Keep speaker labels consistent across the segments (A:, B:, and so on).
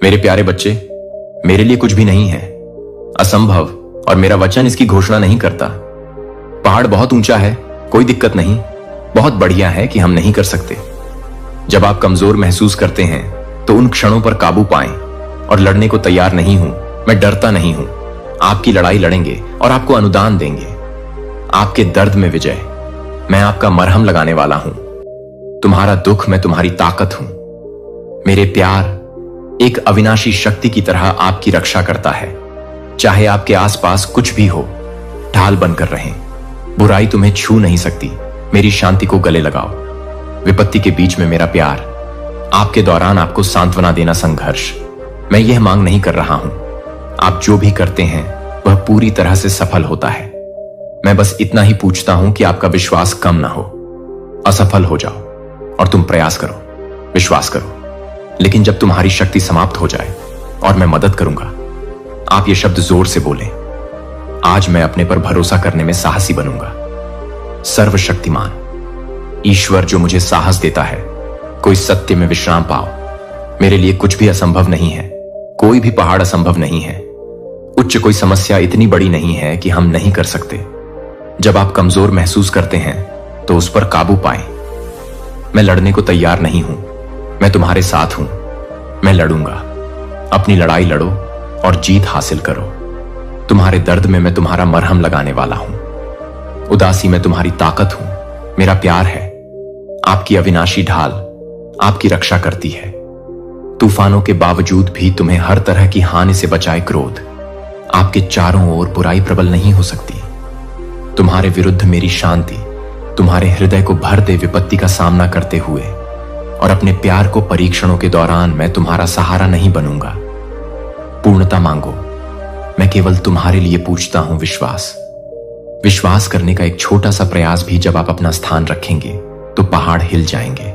A: मेरे प्यारे बच्चे, मेरे लिए कुछ भी नहीं है असंभव, और मेरा वचन इसकी घोषणा नहीं करता। पहाड़ बहुत ऊंचा है, कोई दिक्कत नहीं, बहुत बढ़िया है कि हम नहीं कर सकते। जब आप कमजोर महसूस करते हैं तो उन क्षणों पर काबू पाएं और लड़ने को तैयार नहीं हूं, मैं डरता नहीं हूं। आपकी लड़ाई लड़ेंगे और आपको अनुदान देंगे। आपके दर्द में विजय, मैं आपका मरहम लगाने वाला हूं। तुम्हारा दुख मैं तुम्हारी ताकत हूं। मेरे प्यार एक अविनाशी शक्ति की तरह आपकी रक्षा करता है। चाहे आपके आसपास कुछ भी हो, ढाल बनकर रहें। बुराई तुम्हें छू नहीं सकती। मेरी शांति को गले लगाओ। विपत्ति के बीच में मेरा प्यार, आपके दौरान आपको सांत्वना देना संघर्ष। मैं यह मांग नहीं कर रहा हूं, आप जो भी करते हैं वह पूरी तरह से सफल होता है। मैं बस इतना ही पूछता हूं कि आपका विश्वास कम ना हो। असफल हो जाओ और तुम प्रयास करो, विश्वास करो, लेकिन जब तुम्हारी शक्ति समाप्त हो जाए और मैं मदद करूंगा, आप ये शब्द जोर से बोलें, आज मैं अपने पर भरोसा करने में साहसी बनूंगा। सर्वशक्तिमान ईश्वर जो मुझे साहस देता है, कोई सत्य में विश्राम पाओ। मेरे लिए कुछ भी असंभव नहीं है, कोई भी पहाड़ असंभव नहीं है। उच्च कोई समस्या इतनी बड़ी नहीं है कि हम नहीं कर सकते। जब आप कमजोर महसूस करते हैं तो उस पर काबू पाएं। मैं लड़ने को तैयार नहीं हूं, मैं तुम्हारे साथ हूं। मैं लड़ूंगा। अपनी लड़ाई लड़ो और जीत हासिल करो। तुम्हारे दर्द में मैं तुम्हारा मरहम लगाने वाला हूं। उदासी में तुम्हारी ताकत हूं। मेरा प्यार है आपकी अविनाशी ढाल, आपकी रक्षा करती है। तूफानों के बावजूद भी तुम्हें हर तरह की हानि से बचाए क्रोध। आपके चारों ओर बुराई प्रबल नहीं हो सकती। तुम्हारे विरुद्ध मेरी शांति तुम्हारे हृदय को भर दे विपत्ति का सामना करते हुए। और अपने प्यार को परीक्षणों के दौरान मैं तुम्हारा सहारा नहीं बनूंगा। पूर्णता मांगो, मैं केवल तुम्हारे लिए पूछता हूं विश्वास। विश्वास करने का एक छोटा सा प्रयास भी जब आप अपना स्थान रखेंगे तो पहाड़ हिल जाएंगे।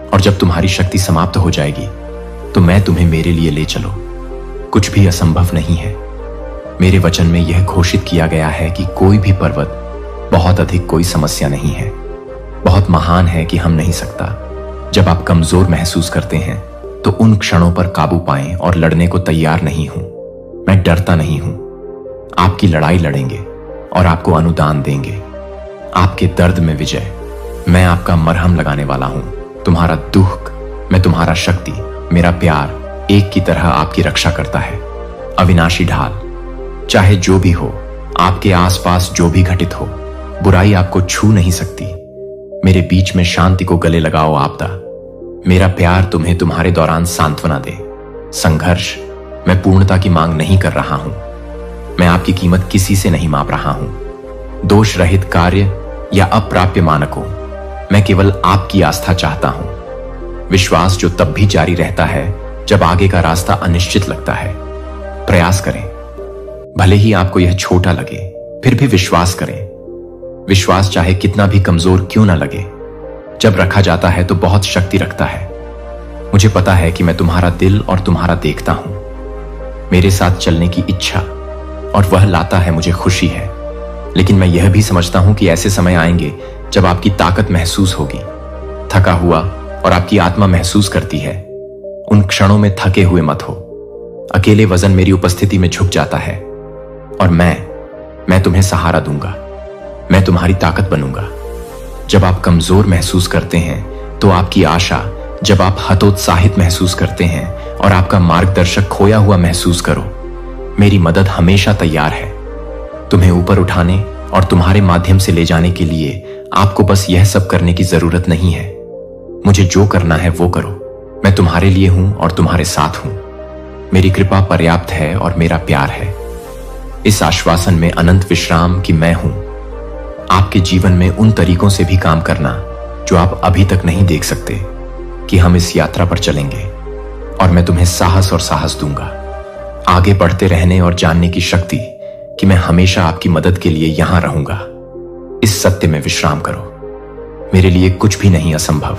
A: और जब तुम्हारी शक्ति समाप्त हो जाएगी तो मैं तुम्हें मेरे लिए ले चलो। कुछ भी असंभव नहीं है। मेरे वचन में यह घोषित किया गया है कि कोई भी पर्वत बहुत अधिक कोई समस्या नहीं है। बहुत महान है कि हम नहीं सकता। जब आप कमजोर महसूस करते हैं तो उन क्षणों पर काबू पाएं और लड़ने को तैयार नहीं हूं। मैं डरता नहीं हूं। आपकी लड़ाई लड़ेंगे और आपको अनुदान देंगे। आपके दर्द में विजय, मैं आपका मरहम लगाने वाला हूं। तुम्हारा दुख, मैं तुम्हारा शक्ति। मेरा प्यार एक की तरह आपकी रक्षा करता है। अविनाशी ढाल, चाहे जो भी हो, आपके आसपास जो भी घटित हो, बुराई आपको छू नहीं सकती। मेरे बीच में शांति को गले लगाओ आपदा। मेरा प्यार तुम्हें तुम्हारे दौरान सांत्वना दे। संघर्ष, मैं पूर्णता की मांग नहीं कर रहा हूं। मैं आपकी कीमत किसी से नहीं माप रहा हूं। दोष रहित कार्य या अप्राप्य मानकों, मैं केवल आपकी आस्था चाहता हूं। विश्वास जो तब भी जारी रहता है जब आगे का रास्ता अनिश्चित लगता है। प्रयास करें, भले ही आपको यह छोटा लगे, फिर भी विश्वास करें। विश्वास चाहे कितना भी कमजोर क्यों ना लगे, जब रखा जाता है तो बहुत शक्ति रखता है। मुझे पता है कि मैं तुम्हारा दिल और तुम्हारा देखता हूं। मेरे साथ चलने की इच्छा, और वह लाता है मुझे खुशी है। लेकिन मैं यह भी समझता हूं कि ऐसे समय आएंगे जब आपकी ताकत महसूस होगी। थका हुआ और आपकी आत्मा महसूस करती है। उन क्षणों में थके हुए मत हो। अकेले वजन मेरी उपस्थिति में झुक जाता है और मैं तुम्हें सहारा दूंगा। मैं तुम्हारी ताकत बनूंगा। जब आप कमजोर महसूस करते हैं तो आपकी आशा, जब आप हतोत्साहित महसूस करते हैं और आपका मार्गदर्शक खोया हुआ महसूस करो, मेरी मदद हमेशा तैयार है। तुम्हें ऊपर उठाने और तुम्हारे माध्यम से ले जाने के लिए आपको बस यह सब करने की जरूरत नहीं है। मुझे जो करना है वो करो। मैं तुम्हारे लिए हूं और तुम्हारे साथ हूं। मेरी कृपा पर्याप्त है और मेरा प्यार है। इस आश्वासन में अनंत विश्राम कि मैं हूं। आपके जीवन में उन तरीकों से भी काम करना जो आप अभी तक नहीं देख सकते, कि हम इस यात्रा पर चलेंगे और मैं तुम्हें साहस दूंगा। आगे बढ़ते रहने और जानने की शक्ति कि मैं हमेशा आपकी मदद के लिए यहां रहूंगा। इस सत्य में विश्राम करो। मेरे लिए कुछ भी नहीं असंभव।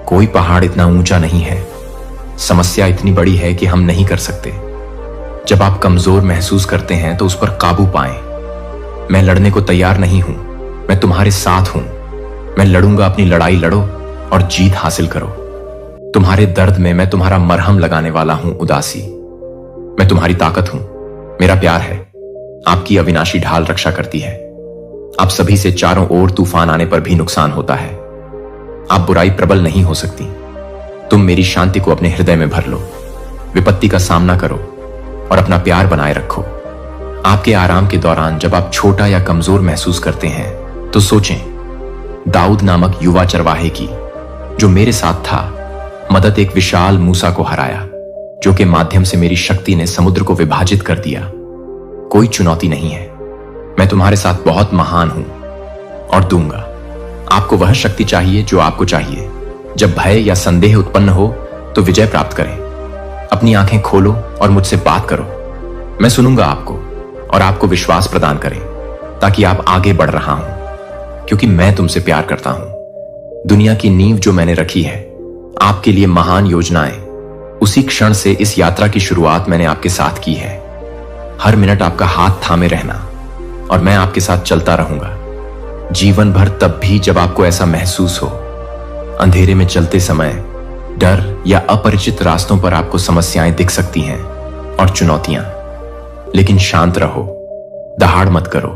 A: कोई पहाड़ इतना ऊंचा नहीं है। समस्या इतनी बड़ी है कि हम नहीं कर सकते। जब आप कमजोर महसूस करते हैं तो उस पर काबू पाएं। मैं लड़ने को तैयार नहीं हूं। मैं तुम्हारे साथ हूं। मैं लड़ूंगा। अपनी लड़ाई लड़ो और जीत हासिल करो। तुम्हारे दर्द में मैं तुम्हारा मरहम लगाने वाला हूं उदासी। मैं तुम्हारी ताकत हूं, मेरा प्यार है। आपकी अविनाशी ढाल रक्षा करती है। आप सभी से चारों ओर तूफान आने पर भी नुकसान होता है। आप बुराई प्रबल नहीं हो सकती। तुम मेरी शांति को अपने हृदय में भर लो, विपत्ति का सामना करो और अपना प्यार बनाए रखो। आपके आराम के दौरान जब आप छोटा या कमजोर महसूस करते हैं तो सोचें, दाऊद नामक युवा चरवाहे की, जो मेरे साथ था, मदद एक विशाल मूसा को हराया, जो के माध्यम से मेरी शक्ति ने समुद्र को विभाजित कर दिया। कोई चुनौती नहीं है। मैं तुम्हारे साथ बहुत महान हूं और दूंगा। आपको वह शक्ति चाहिए जो आपको चाहिए। जब भय या संदेह उत्पन्न हो तो विजय प्राप्त करें। अपनी आंखें खोलो और मुझसे बात करो। मैं सुनूंगा आपको और आपको विश्वास प्रदान करें ताकि आप आगे बढ़ रहा हूं, क्योंकि मैं तुमसे प्यार करता हूं। दुनिया की नींव जो मैंने रखी है, आपके लिए महान योजनाएं, उसी क्षण से इस यात्रा की शुरुआत मैंने आपके साथ की है। हर मिनट आपका हाथ थामे रहना और मैं आपके साथ चलता रहूंगा, जीवन भर, तब भी जब आपको ऐसा महसूस हो। अंधेरे में चलते समय डर या अपरिचित रास्तों पर आपको समस्याएं दिख सकती हैं और चुनौतियां, लेकिन शांत रहो, दहाड़ मत करो।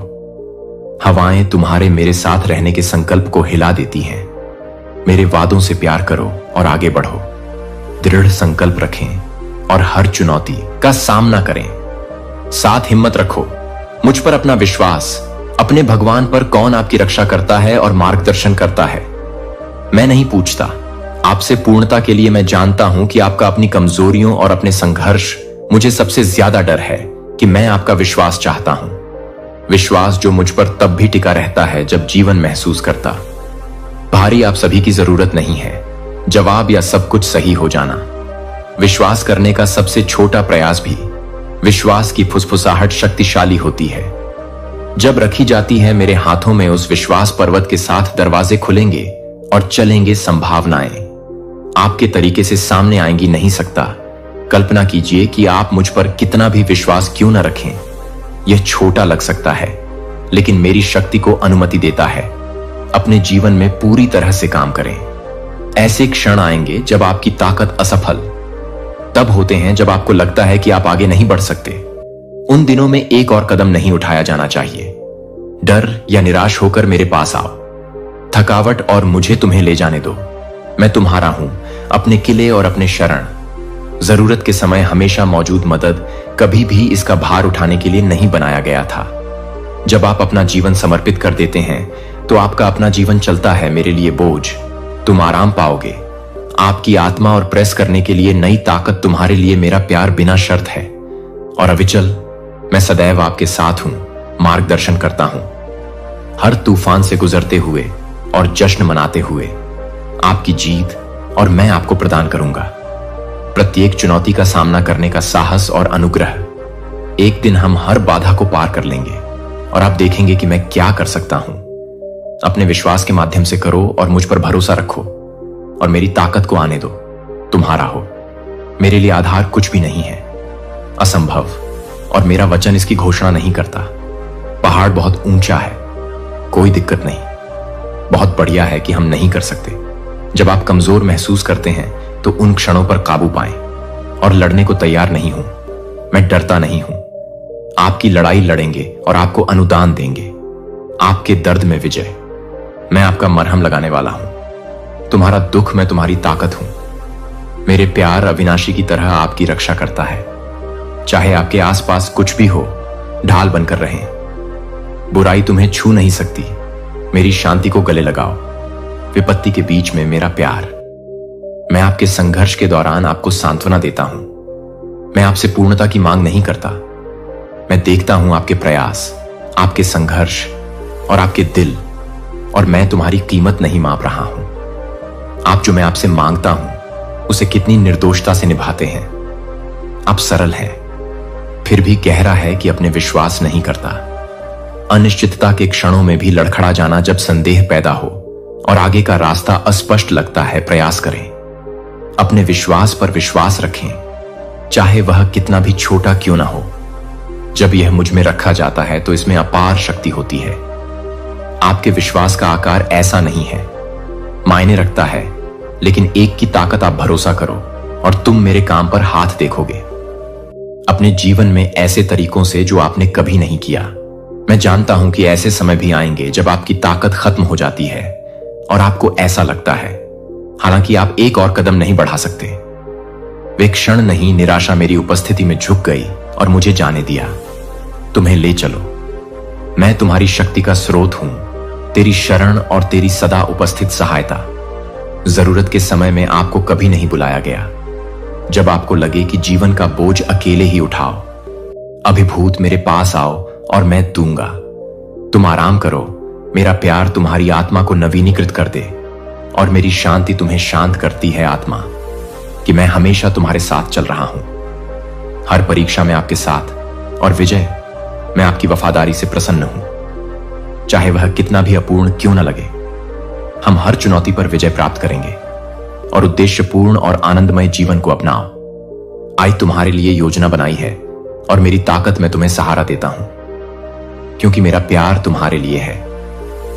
A: हवाएं तुम्हारे मेरे साथ रहने के संकल्प को हिला देती हैं। मेरे वादों से प्यार करो और आगे बढ़ो। दृढ़ संकल्प रखें और हर चुनौती का सामना करें। साथ हिम्मत रखो, मुझ पर अपना विश्वास, अपने भगवान पर। कौन आपकी रक्षा करता है और मार्गदर्शन करता है? मैं नहीं पूछता। आपसे पूर्णता के लिए मैं जानता हूं कि आपका अपनी कमजोरियों और अपने संघर्ष, मुझे सबसे ज्यादा डर है कि मैं आपका विश्वास चाहता हूं। विश्वास जो मुझ पर तब भी टिका रहता है जब जीवन महसूस करता भारी। आप सभी की जरूरत नहीं है जवाब या सब कुछ सही हो जाना। विश्वास करने का सबसे छोटा प्रयास भी, विश्वास की फुसफुसाहट शक्तिशाली होती है। जब रखी जाती है मेरे हाथों में, उस विश्वास पर्वत के साथ दरवाजे खुलेंगे और चलेंगे संभावनाएं। आपके तरीके से सामने आएंगी नहीं सकता। कल्पना कीजिए कि आप मुझ पर कितना भी विश्वास क्यों न रखें, यह छोटा लग सकता है, लेकिन मेरी शक्ति को अनुमति देता है अपने जीवन में पूरी तरह से काम करें। ऐसे क्षण आएंगे जब आपकी ताकत असफल तब होते हैं जब आपको लगता है कि आप आगे नहीं बढ़ सकते। उन दिनों में एक और कदम नहीं उठाया जाना चाहिए। डर या निराश होकर मेरे पास आओ, थकावट और मुझे तुम्हें ले जाने दो। मैं तुम्हारा हूं, अपने किले और अपने शरण। जरूरत के समय हमेशा मौजूद मदद कभी भी इसका भार उठाने के लिए नहीं बनाया गया था। जब आप अपना जीवन समर्पित कर देते हैं तो आपका अपना जीवन चलता है मेरे लिए बोझ। तुम आराम पाओगे। आपकी आत्मा और प्रेस करने के लिए नई ताकत तुम्हारे लिए मेरा प्यार बिना शर्त है और अविचल। मैं सदैव आपके साथ हूं, मार्गदर्शन करता हूं, हर तूफान से गुजरते हुए और जश्न मनाते हुए। आपकी जीत और मैं आपको प्रदान करूंगा प्रत्येक चुनौती का सामना करने का साहस और अनुग्रह। एक दिन हम हर बाधा को पार कर लेंगे और आप देखेंगे कि मैं क्या कर सकता हूं। अपने विश्वास के माध्यम से करो और मुझ पर भरोसा रखो और मेरी ताकत को आने दो। तुम्हारा हो। मेरे लिए आधार कुछ भी नहीं है, असंभव, और मेरा वचन इसकी घोषणा नहीं करता। पहाड़ बहुत ऊंचा है, कोई दिक्कत नहीं। बहुत बढ़िया है कि हम नहीं कर सकते। जब आप कमजोर महसूस करते हैं तो उन क्षणों पर काबू पाएं और लड़ने को तैयार नहीं हूं। मैं डरता नहीं हूं। आपकी लड़ाई लड़ेंगे और आपको अनुदान देंगे। आपके दर्द में विजय। मैं आपका मरहम लगाने वाला हूं। तुम्हारा दुख मैं तुम्हारी ताकत हूं। मेरे प्यार अविनाशी की तरह आपकी रक्षा करता है। चाहे आपके आसपास कुछ भी हो, ढाल बनकर रहें। बुराई तुम्हें छू नहीं सकती। मेरी शांति को गले लगाओ। विपत्ति के बीच में मेरा प्यार। मैं आपके संघर्ष के दौरान आपको सांत्वना देता हूं। मैं आपसे पूर्णता की मांग नहीं करता। मैं देखता हूं आपके प्रयास, आपके संघर्ष और आपके दिल, और मैं तुम्हारी कीमत नहीं माप रहा हूं। आप जो मैं आपसे मांगता हूं उसे कितनी निर्दोषता से निभाते हैं। आप सरल हैं, फिर भी गहरा है कि अपने विश्वास नहीं करता। अनिश्चितता के क्षणों में भी लड़खड़ा जाना जब संदेह पैदा हो और आगे का रास्ता अस्पष्ट लगता है, प्रयास करें। अपने विश्वास पर विश्वास रखें, चाहे वह कितना भी छोटा क्यों ना हो। जब यह मुझ में रखा जाता है तो इसमें अपार शक्ति होती है। आपके विश्वास का आकार ऐसा नहीं है, मायने रखता है, लेकिन एक की ताकत आप भरोसा करो और तुम मेरे काम पर हाथ देखोगे। अपने जीवन में ऐसे तरीकों से जो आपने कभी नहीं किया। मैं जानता हूं कि ऐसे समय भी आएंगे जब आपकी ताकत खत्म हो जाती है और आपको ऐसा लगता है, हालांकि आप एक और कदम नहीं बढ़ा सकते। वे क्षण नहीं, निराशा मेरी उपस्थिति में झुक गई और मुझे जाने दिया। तुम्हें ले चलो। मैं तुम्हारी शक्ति का स्रोत हूं, तेरी शरण और तेरी सदा उपस्थित सहायता। जरूरत के समय में आपको कभी नहीं बुलाया गया। जब आपको लगे कि जीवन का बोझ अकेले ही उठाओ, अभिभूत मेरे पास आओ और मैं दूंगा। तुम आराम करो, मेरा प्यार तुम्हारी आत्मा को नवीनीकृत कर दे और मेरी शांति तुम्हें शांत करती है आत्मा, कि मैं हमेशा तुम्हारे साथ चल रहा हूं, हर परीक्षा में आपके साथ। और विजय, मैं आपकी वफादारी से प्रसन्न हूं, चाहे वह कितना भी अपूर्ण क्यों न लगे। हम हर चुनौती पर विजय प्राप्त करेंगे और उद्देश्यपूर्ण और आनंदमय जीवन को अपनाओ। आई तुम्हारे लिए योजना बनाई है और मेरी ताकत में तुम्हें सहारा देता हूं, क्योंकि मेरा प्यार तुम्हारे लिए है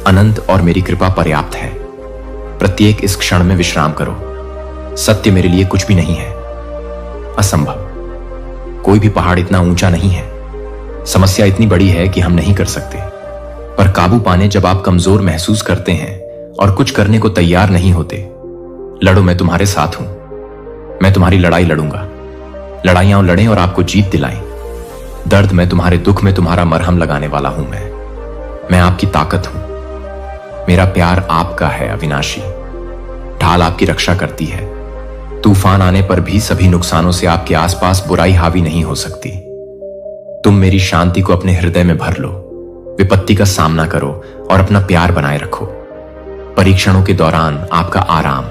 A: अनंत और मेरी कृपा पर्याप्त है। प्रत्येक इस क्षण में विश्राम करो। सत्य मेरे लिए कुछ भी नहीं है असंभव। कोई भी पहाड़ इतना ऊंचा नहीं है। समस्या इतनी बड़ी है कि हम नहीं कर सकते, पर काबू पाने जब आप कमजोर महसूस करते हैं और कुछ करने को तैयार नहीं होते, लड़ो, मैं तुम्हारे साथ हूं। मैं तुम्हारी लड़ाई लड़ूंगा। लड़ाइयां लड़ें और आपको जीत दिलाएं। दर्द में तुम्हारे दुख में तुम्हारा मरहम लगाने वाला हूं मैं आपकी ताकत हूं। मेरा प्यार आपका है अविनाशी। ढाल आपकी रक्षा करती है। तूफान आने पर भी सभी नुकसानों से आपके आसपास बुराई हावी नहीं हो सकती। तुम मेरी शांति को अपने हृदय में भर लो। विपत्ति का सामना करो और अपना प्यार बनाए रखो। परीक्षणों के दौरान आपका आराम।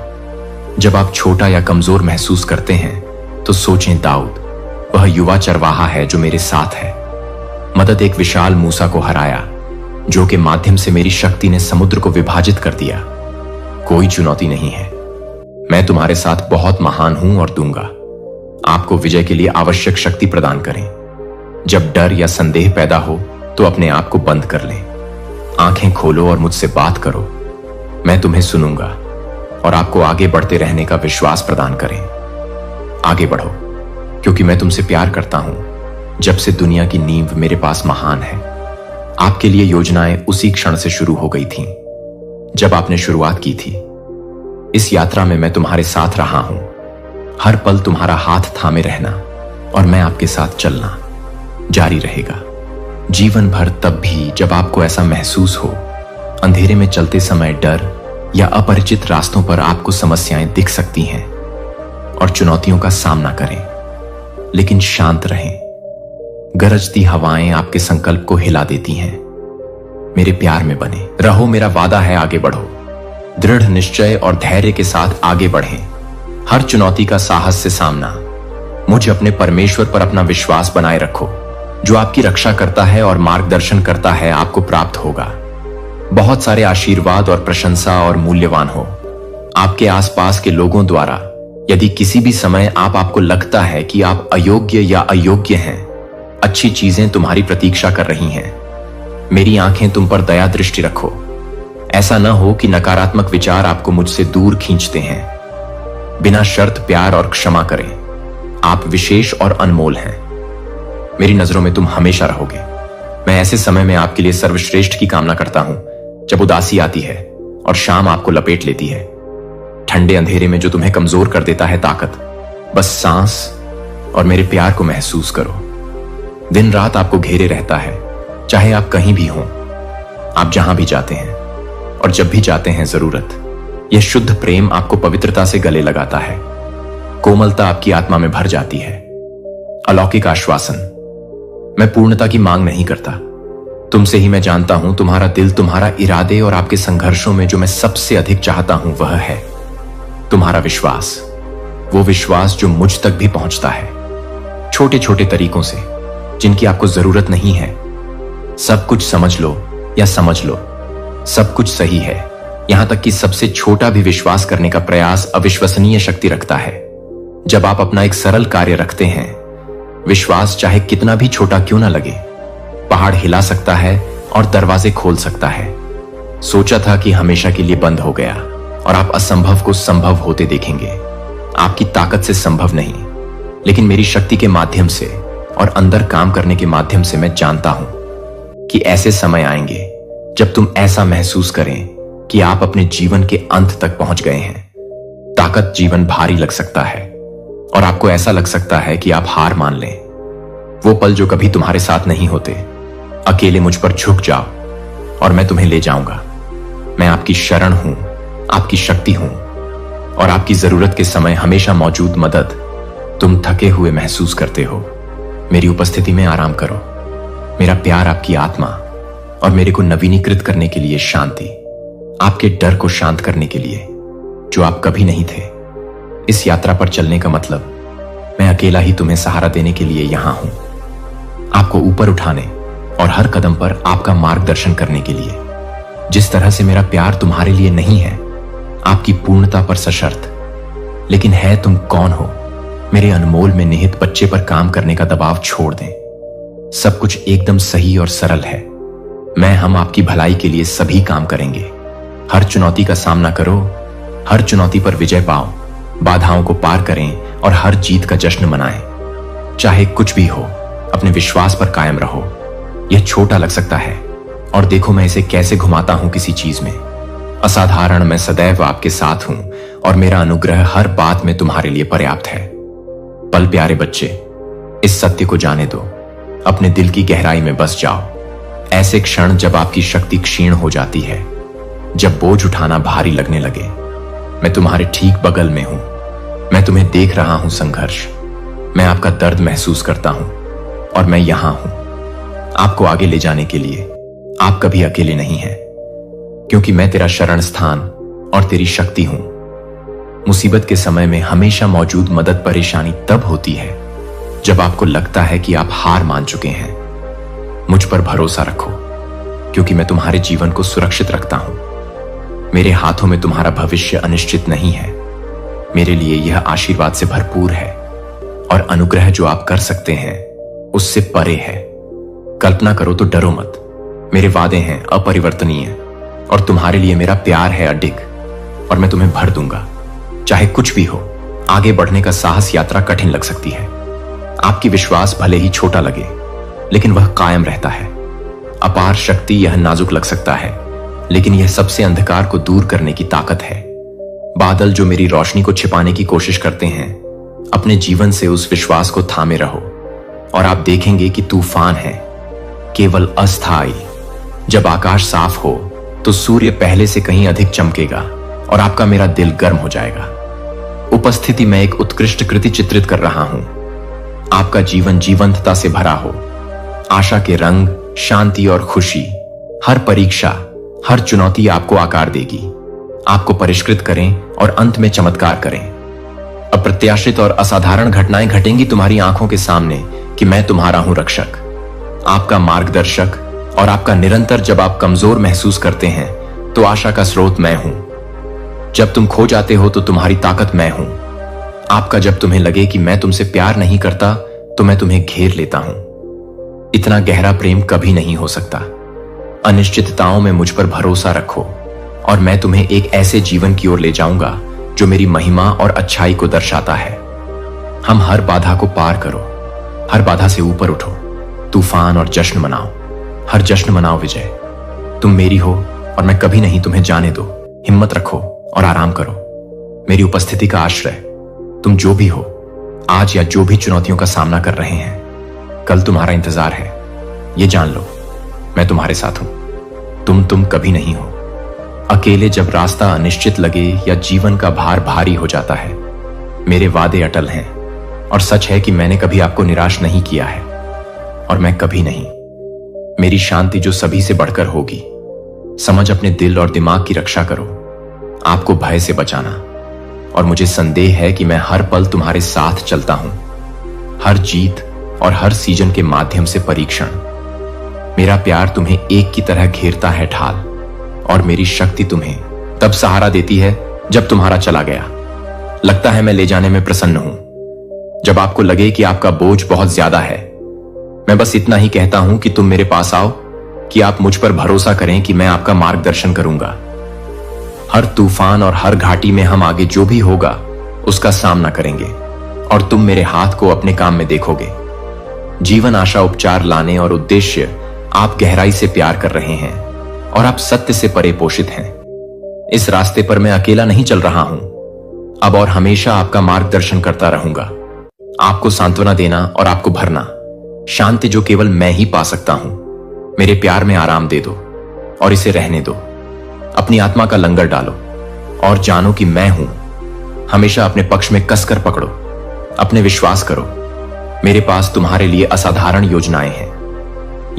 A: जब आप छोटा या कमजोर महसूस करते हैं तो सोचें, दाऊद वह युवा चरवाहा है जो मेरे साथ है। मदद एक विशाल मूसा को हराया, जो के माध्यम से मेरी शक्ति ने समुद्र को विभाजित कर दिया। कोई चुनौती नहीं है। मैं तुम्हारे साथ बहुत महान हूं और दूंगा। आपको विजय के लिए आवश्यक शक्ति प्रदान करें। जब डर या संदेह पैदा हो तो अपने आप को बंद कर लें। आंखें खोलो और मुझसे बात करो। मैं तुम्हें सुनूंगा और आपको आगे बढ़ते रहने का विश्वास प्रदान करें। आगे बढ़ो, क्योंकि मैं तुमसे प्यार करता हूं। जब से दुनिया की नींव मेरे पास महान है। आपके लिए योजनाएं उसी क्षण से शुरू हो गई थीं, जब आपने शुरुआत की थी। इस यात्रा में मैं तुम्हारे साथ रहा हूं। हर पल तुम्हारा हाथ थामे रहना और मैं आपके साथ चलना जारी रहेगा। जीवन भर तब भी जब आपको ऐसा महसूस हो, अंधेरे में चलते समय डर या अपरिचित रास्तों पर आपको समस्याएं दिख सकती हैं और चुनौतियों का सामना करें, लेकिन शांत रहें। गरजती हवाएं आपके संकल्प को हिला देती हैं। मेरे प्यार में बने रहो। मेरा वादा है, आगे बढ़ो। दृढ़ निश्चय और धैर्य के साथ आगे बढ़ें। हर चुनौती का साहस से सामना। मुझे अपने परमेश्वर पर अपना विश्वास बनाए रखो। जो आपकी रक्षा करता है और मार्गदर्शन करता है, आपको प्राप्त होगा। बहुत सारे आशीर्वाद और प्रशंसा और मूल्यवान हो आपके आसपास के लोगों द्वारा। यदि किसी भी समय आपको लगता है कि आप अयोग्य या अयोग्य हैं, अच्छी चीजें तुम्हारी प्रतीक्षा कर रही हैं। मेरी आंखें तुम पर दया दृष्टि रखो। ऐसा न हो कि नकारात्मक विचार आपको मुझसे दूर खींचते हैं। बिना शर्त प्यार और क्षमा करें। आप विशेष और अनमोल हैं। मेरी नजरों में तुम हमेशा रहोगे। मैं ऐसे समय में आपके लिए सर्वश्रेष्ठ की कामना करता हूं, जब उदासी आती है और शाम आपको लपेट लेती है। ठंडे अंधेरे में जो तुम्हें कमजोर कर देता है ताकत, बस सांस और मेरे प्यार को महसूस करो। दिन रात आपको घेरे रहता है, चाहे आप कहीं भी हों। आप जहां भी जाते हैं और जब भी जाते हैं जरूरत, यह शुद्ध प्रेम आपको पवित्रता से गले लगाता है। कोमलता आपकी आत्मा में भर जाती है। अलौकिक आश्वासन। मैं पूर्णता की मांग नहीं करता। तुमसे ही मैं जानता हूं तुम्हारा दिल, तुम्हारा इरादे और आपके संघर्षों में जो मैं सबसे अधिक चाहता हूं वह है तुम्हारा विश्वास। वो विश्वास जो मुझ तक भी पहुंचता है, छोटे छोटे तरीकों से जिनकी आपको जरूरत नहीं है। सब कुछ समझ लो या समझ लो, सब कुछ सही है। यहां तक कि सबसे छोटा भी विश्वास करने का प्रयास अविश्वसनीय शक्ति रखता है। जब आप अपना एक सरल कार्य रखते हैं, विश्वास चाहे कितना भी छोटा क्यों ना लगे, पहाड़ हिला सकता है और दरवाजे खोल सकता है। सोचा था कि हमेशा के लिए बंद हो गया और आप असंभव को संभव होते देखेंगे। आपकी ताकत से संभव नहीं, लेकिन मेरी शक्ति के माध्यम से और अंदर काम करने के माध्यम से मैं जानता हूं कि ऐसे समय आएंगे जब तुम ऐसा महसूस करें कि आप अपने जीवन के अंत तक पहुंच गए हैं। ताकत जीवन भारी लग सकता है और आपको ऐसा लग सकता है कि आप हार मान लें। वो पल जो कभी तुम्हारे साथ नहीं होते, अकेले मुझ पर झुक जाओ और मैं तुम्हें ले जाऊंगा। मैं आपकी शरण हूं, आपकी शक्ति हूं और आपकी जरूरत के समय हमेशा मौजूद मदद। तुम थके हुए महसूस करते हो, मेरी उपस्थिति में आराम करो। मेरा प्यार आपकी आत्मा और मेरे को नवीनीकृत करने के लिए शांति, आपके डर को शांत करने के लिए जो आप कभी नहीं थे। इस यात्रा पर चलने का मतलब मैं अकेला ही तुम्हें सहारा देने के लिए यहां हूं, आपको ऊपर उठाने और हर कदम पर आपका मार्गदर्शन करने के लिए। जिस तरह से मेरा प्यार तुम्हारे लिए नहीं है आपकी पूर्णता पर सशर्त, लेकिन है तुम कौन हो। मेरे अनमोल में निहित बच्चे पर काम करने का दबाव छोड़ दें। सब कुछ एकदम सही और सरल है। हम आपकी भलाई के लिए सभी काम करेंगे। हर चुनौती का सामना करो, हर चुनौती पर विजय पाओ, बाधाओं को पार करें और हर जीत का जश्न मनाएं। चाहे कुछ भी हो, अपने विश्वास पर कायम रहो। यह छोटा लग सकता है और देखो मैं इसे कैसे घुमाता हूं किसी चीज में। असाधारण, मैं सदैव आपके साथ हूं और मेरा अनुग्रह हर बात में तुम्हारे लिए पर्याप्त है। पल प्यारे बच्चे, इस सत्य को जाने दो, अपने दिल की गहराई में बस जाओ। ऐसे क्षण जब आपकी शक्ति क्षीण हो जाती है, जब बोझ उठाना भारी लगने लगे, मैं तुम्हारे ठीक बगल में हूं। मैं तुम्हें देख रहा हूं संघर्ष, मैं आपका दर्द महसूस करता हूं और मैं यहां हूं आपको आगे ले जाने के लिए। आप कभी अकेले नहीं हैं, क्योंकि मैं तेरा शरण स्थान और तेरी शक्ति हूं। मुसीबत के समय में हमेशा मौजूद मदद परेशानी तब होती है जब आपको लगता है कि आप हार मान चुके हैं। मुझ पर भरोसा रखो, क्योंकि मैं तुम्हारे जीवन को सुरक्षित रखता हूं। मेरे हाथों में तुम्हारा भविष्य अनिश्चित नहीं है। मेरे लिए यह आशीर्वाद से भरपूर है और अनुग्रह जो आप कर सकते हैं उससे परे है। कल्पना करो तो डरो मत। मेरे वादे हैं अपरिवर्तनीय और तुम्हारे लिए मेरा प्यार है अडिग, और मैं तुम्हें भर दूंगा। चाहे कुछ भी हो, आगे बढ़ने का साहस यात्रा कठिन लग सकती है। आपकी विश्वास भले ही छोटा लगे, लेकिन वह कायम रहता है। अपार शक्ति, यह नाजुक लग सकता है, लेकिन यह सबसे अंधकार को दूर करने की ताकत है। बादल जो मेरी रोशनी को छिपाने की कोशिश करते हैं, अपने जीवन से उस विश्वास को थामे रहो और आप देखेंगे कि तूफान है केवल अस्थायी। जब आकाश साफ हो तो सूर्य पहले से कहीं अधिक चमकेगा और आपका मेरा दिल गर्म हो जाएगा। उपस्थिति में एक उत्कृष्ट कृति चित्रित कर रहा हूं। आपका जीवन जीवंतता से भरा हो, आशा के रंग, शांति और खुशी। हर परीक्षा, हर चुनौती आपको आकार देगी, आपको परिष्कृत करें और अंत में चमत्कार करें। अप्रत्याशित और असाधारण घटनाएं घटेंगी तुम्हारी आंखों के सामने कि मैं तुम्हारा हूं रक्षक, आपका मार्गदर्शक और आपका निरंतर। जब आप कमजोर महसूस करते हैं तो आशा का स्रोत मैं हूं। जब तुम खो जाते हो तो तुम्हारी ताकत मैं हूं। आपका जब तुम्हें लगे कि मैं तुमसे प्यार नहीं करता तो मैं तुम्हें घेर लेता हूं। इतना गहरा प्रेम कभी नहीं हो सकता। अनिश्चितताओं में मुझ पर भरोसा रखो और मैं तुम्हें एक ऐसे जीवन की ओर ले जाऊंगा जो मेरी महिमा और अच्छाई को दर्शाता है। हम हर बाधा को पार करो, हर बाधा से ऊपर उठो, तूफान और जश्न मनाओ। हर जश्न मनाओ विजय। तुम मेरी हो और मैं कभी नहीं तुम्हें जाने दो। हिम्मत रखो और आराम करो। मेरी उपस्थिति का आश्रय। तुम जो भी हो आज या जो भी चुनौतियों का सामना कर रहे हैं, कल तुम्हारा इंतजार है। ये जान लो, मैं तुम्हारे साथ हूं। तुम कभी नहीं हो अकेले। जब रास्ता अनिश्चित लगे या जीवन का भार भारी हो जाता है, मेरे वादे अटल हैं और सच है कि मैंने कभी आपको निराश नहीं किया है और मैं कभी नहीं। मेरी शांति जो सभी से बढ़कर होगी। समझ अपने दिल और दिमाग की रक्षा करो, आपको भय से बचाना। और मुझे संदेह है कि मैं हर पल तुम्हारे साथ चलता हूं, हर जीत और हर सीजन के माध्यम से परीक्षण। मेरा प्यार तुम्हें एक की तरह घेरता है ढाल, और मेरी शक्ति तुम्हें तब सहारा देती है जब तुम्हारा चला गया लगता है मैं ले जाने में प्रसन्न हूं। जब आपको लगे कि आपका बोझ बहुत ज्यादा है, मैं बस इतना ही कहता हूं कि तुम मेरे पास आओ, कि आप मुझ पर भरोसा करें कि मैं आपका मार्गदर्शन करूंगा। हर तूफान और हर घाटी में हम आगे जो भी होगा उसका सामना करेंगे और तुम मेरे हाथ को अपने काम में देखोगे। जीवन आशा उपचार लाने और उद्देश्य आप गहराई से प्यार कर रहे हैं और आप सत्य से परे पोषित हैं। इस रास्ते पर मैं अकेला नहीं चल रहा हूं, अब और हमेशा आपका मार्गदर्शन करता रहूंगा, आपको सांत्वना देना और आपको भरना, शांति जो केवल मैं ही पा सकता हूं। मेरे प्यार में आराम दे दो और इसे रहने दो। अपनी आत्मा का लंगर डालो और जानो कि मैं हूं। हमेशा अपने पक्ष में कसकर पकड़ो, अपने विश्वास करो। मेरे पास तुम्हारे लिए असाधारण योजनाएं हैं।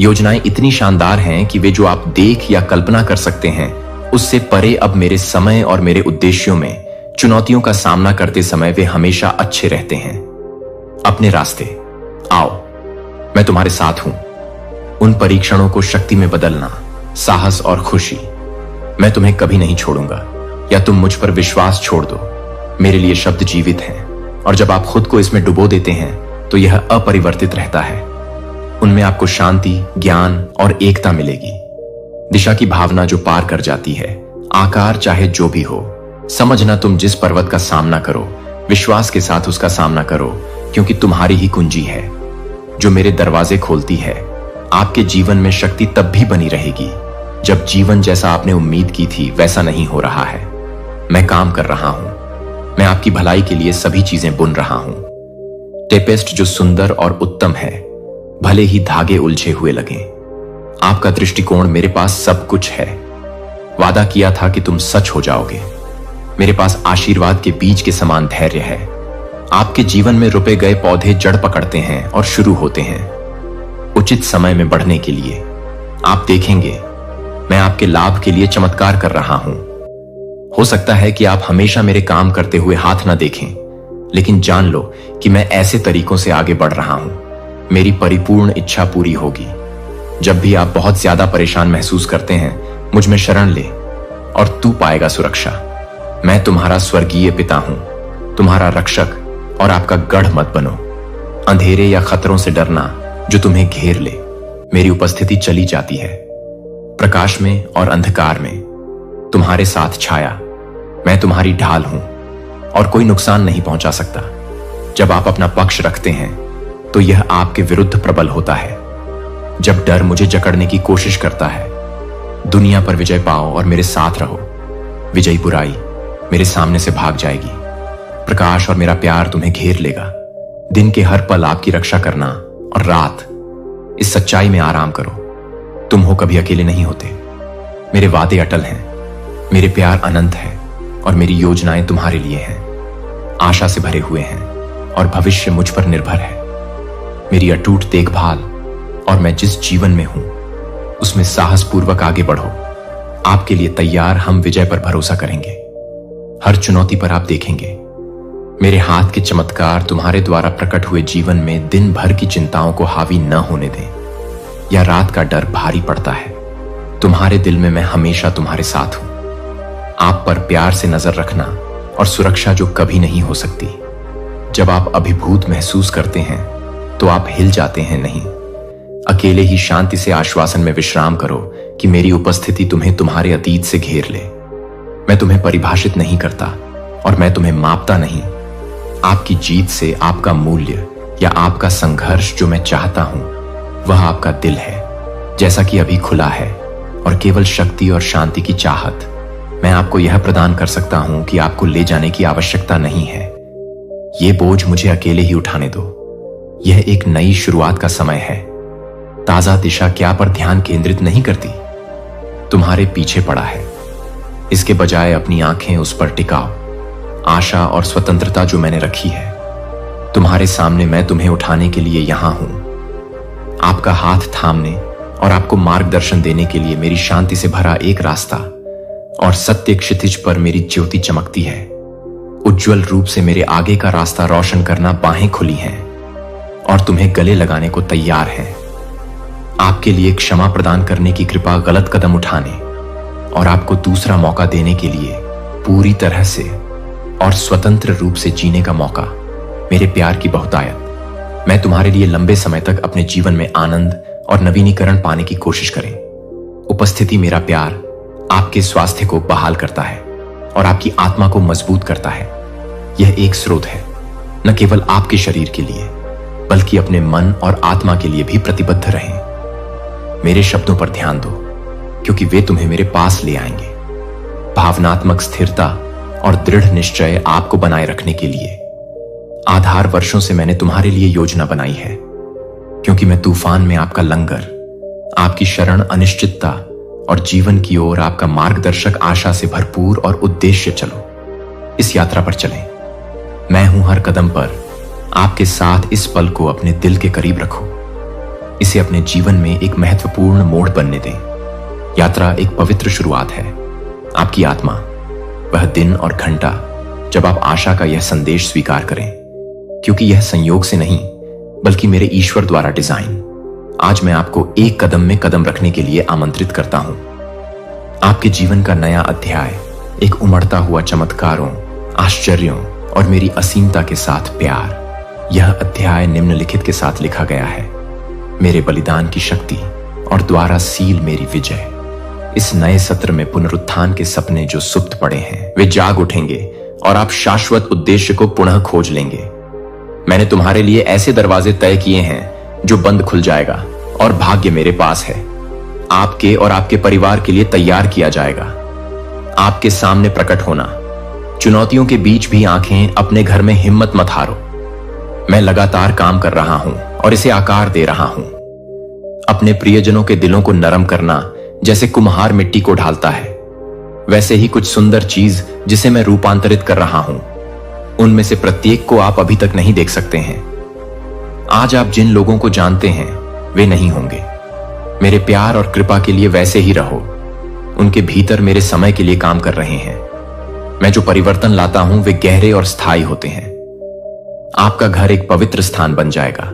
A: योजनाएं इतनी शानदार हैं कि वे जो आप देख या कल्पना कर सकते हैं उससे परे अब मेरे समय और मेरे उद्देश्यों में चुनौतियों का सामना करते समय वे हमेशा अच्छे रहते हैं। अपने रास्ते आओ, मैं तुम्हारे साथ हूं। उन परीक्षणों को शक्ति में बदलना, साहस और खुशी। मैं तुम्हें कभी नहीं छोड़ूंगा या तुम मुझ पर विश्वास छोड़ दो। मेरे लिए शब्द जीवित हैं और जब आप खुद को इसमें डुबो देते हैं तो यह अपरिवर्तित रहता है। उनमें आपको शांति, ज्ञान और एकता मिलेगी। दिशा की भावना जो पार कर जाती है, आकार चाहे जो भी हो। समझना, तुम जिस पर्वत का सामना करो विश्वास के साथ उसका सामना करो, क्योंकि तुम्हारी ही कुंजी है जो मेरे दरवाजे खोलती है। आपके जीवन में शक्ति तब भी बनी रहेगी जब जीवन जैसा आपने उम्मीद की थी वैसा नहीं हो रहा है। मैं काम कर रहा हूं, मैं आपकी भलाई के लिए सभी चीजें बुन रहा हूं। टेपेस्ट जो सुंदर और उत्तम है, भले ही धागे उलझे हुए लगे। आपका दृष्टिकोण, मेरे पास सब कुछ है। वादा किया था कि तुम सच हो जाओगे। मेरे पास आशीर्वाद के बीज के समान धैर्य है। आपके जीवन में रोपे गए पौधे जड़ पकड़ते हैं और शुरू होते हैं उचित समय में बढ़ने के लिए। आप देखेंगे, मैं आपके लाभ के लिए चमत्कार कर रहा हूं। हो सकता है कि आप हमेशा मेरे काम करते हुए हाथ ना देखें, लेकिन जान लो कि मैं ऐसे तरीकों से आगे बढ़ रहा हूं। मेरी परिपूर्ण इच्छा पूरी होगी। जब भी आप बहुत ज्यादा परेशान महसूस करते हैं, मुझ में शरण ले और तू पाएगा सुरक्षा। मैं तुम्हारा स्वर्गीय पिता हूं, तुम्हारा रक्षक, और आपका गढ़ मत बनो। अंधेरे या खतरों से डरना जो तुम्हें घेर ले, मेरी उपस्थिति चली जाती है। प्रकाश में और अंधकार में तुम्हारे साथ छाया, मैं तुम्हारी ढाल हूं और कोई नुकसान नहीं पहुंचा सकता। जब आप अपना पक्ष रखते हैं तो यह आपके विरुद्ध प्रबल होता है। जब डर मुझे जकड़ने की कोशिश करता है, दुनिया पर विजय पाओ और मेरे साथ रहो। विजयी बुराई मेरे सामने से भाग जाएगी। प्रकाश और मेरा प्यार तुम्हें घेर लेगा। दिन के हर पल आपकी रक्षा करना और रात इस सच्चाई में आराम करो। तुम हो कभी अकेले नहीं होते। मेरे वादे अटल हैं, मेरे प्यार अनंत है और मेरी योजनाएं तुम्हारे लिए हैं। आशा से भरे हुए हैं और भविष्य मुझ पर निर्भर है। मेरी अटूट देखभाल और मैं जिस जीवन में हूं उसमें साहसपूर्वक आगे बढ़ो। आपके लिए तैयार, हम विजय पर भरोसा करेंगे। हर चुनौती पर आप देखेंगे मेरे हाथ के चमत्कार। तुम्हारे द्वारा प्रकट हुए जीवन में दिन भर की चिंताओं को हावी न होने दें या रात का डर भारी पड़ता है। तुम्हारे दिल में मैं हमेशा तुम्हारे साथ हूं। आप पर प्यार से नजर रखना और सुरक्षा जो कभी नहीं हो सकती। जब आप अभिभूत महसूस करते हैं तो आप हिल जाते हैं नहीं। अकेले ही शांति से आश्वासन में विश्राम करो कि मेरी उपस्थिति तुम्हें तुम्हारे अतीत से घेर ले। मैं तुम्हें परिभाषित नहीं करता और मैं तुम्हें मापता नहीं। आपकी जीत से आपका मूल्य या आपका संघर्ष जो मैं चाहता हूं वह आपका दिल है, जैसा कि अभी खुला है, और केवल शक्ति और शांति की चाहत। मैं आपको यह प्रदान कर सकता हूं कि आपको ले जाने की आवश्यकता नहीं है। यह बोझ मुझे अकेले ही उठाने दो। यह एक नई शुरुआत का समय है। ताजा दिशा क्या पर ध्यान केंद्रित नहीं करती, तुम्हारे पीछे पड़ा है। इसके बजाय अपनी आंखें उस पर टिकाओ। आशा और स्वतंत्रता जो मैंने रखी है, तुम्हारे सामने मैं तुम्हें उठाने के लिए यहां हूं। आपका हाथ थामने और आपको मार्गदर्शन देने के लिए मेरी शांति से भरा एक रास्ता और सत्य क्षितिज पर मेरी ज्योति चमकती है। उज्जवल रूप से मेरे आगे का रास्ता रोशन करना बाहें खुली हैं और तुम्हें गले लगाने को तैयार हैं। आपके लिए क्षमा प्रदान करने की कृपा, गलत कदम उठाने और आपको दूसरा मौका देने के लिए पूरी तरह से और स्वतंत्र रूप से जीने का मौका। मेरे प्यार की बहुतायत। मैं तुम्हारे लिए लंबे समय तक अपने जीवन में आनंद और नवीनीकरण पाने की कोशिश करें। उपस्थिति, मेरा प्यार आपके स्वास्थ्य को बहाल करता है। और आपकी आत्मा को मजबूत करता है। यह एक स्रोत है, न केवल आपके शरीर के लिए बल्कि अपने मन और आत्मा के लिए भी प्रतिबद्ध रहें। मेरे शब्दों पर ध्यान दो, क्योंकि वे तुम्हें मेरे पास ले आएंगे। भावनात्मक स्थिरता और दृढ़ निश्चय आपको बनाए रखने के लिए आधार वर्षों से मैंने तुम्हारे लिए योजना बनाई है, क्योंकि मैं तूफान में आपका लंगर, आपकी शरण अनिश्चितता और जीवन की ओर आपका मार्गदर्शक आशा से भरपूर और उद्देश्य चलो। इस यात्रा पर चलें। मैं हूं हर कदम पर आपके साथ। इस पल को अपने दिल के करीब रखो। इसे अपने जीवन में एक महत्वपूर्ण मोड़ बनने दें। यात्रा एक पवित्र शुरुआत है। आपकी आत्मा, वह दिन और घंटा जब आप आशा का यह संदेश स्वीकार करें, क्योंकि यह संयोग से नहीं बल्कि मेरे ईश्वर द्वारा डिजाइन। आज मैं आपको एक कदम में कदम रखने के लिए आमंत्रित करता हूं। आपके जीवन का नया अध्याय एक उमड़ता हुआ चमत्कारों, आश्चर्यों और मेरी असीमता के साथ प्यार। यह अध्याय निम्नलिखित के साथ लिखा गया है। मेरे बलिदान की शक्ति और द्वारा सील मेरी विजय। इस नए सत्र में पुनरुत्थान के सपने जो सुप्त पड़े हैं वे जाग उठेंगे और आप शाश्वत उद्देश्य को पुनः खोज लेंगे। मैंने तुम्हारे लिए ऐसे दरवाजे तय किए हैं जो बंद खुल जाएगा और भाग्य मेरे पास है। आपके और आपके परिवार के लिए तैयार किया जाएगा। आपके सामने प्रकट होना। चुनौतियों के बीच भी आंखें अपने घर में हिम्मत मत हारो। मैं लगातार काम कर रहा हूं और इसे आकार दे रहा हूं। अपने प्रियजनों के दिलों को नरम करना जैसे कुम्हार मिट्टी को ढालता है, वैसे ही कुछ सुंदर चीज जिसे मैं रूपांतरित कर रहा हूं, उनमें से प्रत्येक को आप अभी तक नहीं देख सकते हैं। आज आप जिन लोगों को जानते हैं वे नहीं होंगे। मेरे प्यार और कृपा के लिए वैसे ही रहो। उनके भीतर मेरे समय के लिए काम कर रहे हैं। मैं जो परिवर्तन लाता हूं वे गहरे और स्थायी होते हैं। आपका घर एक पवित्र स्थान बन जाएगा।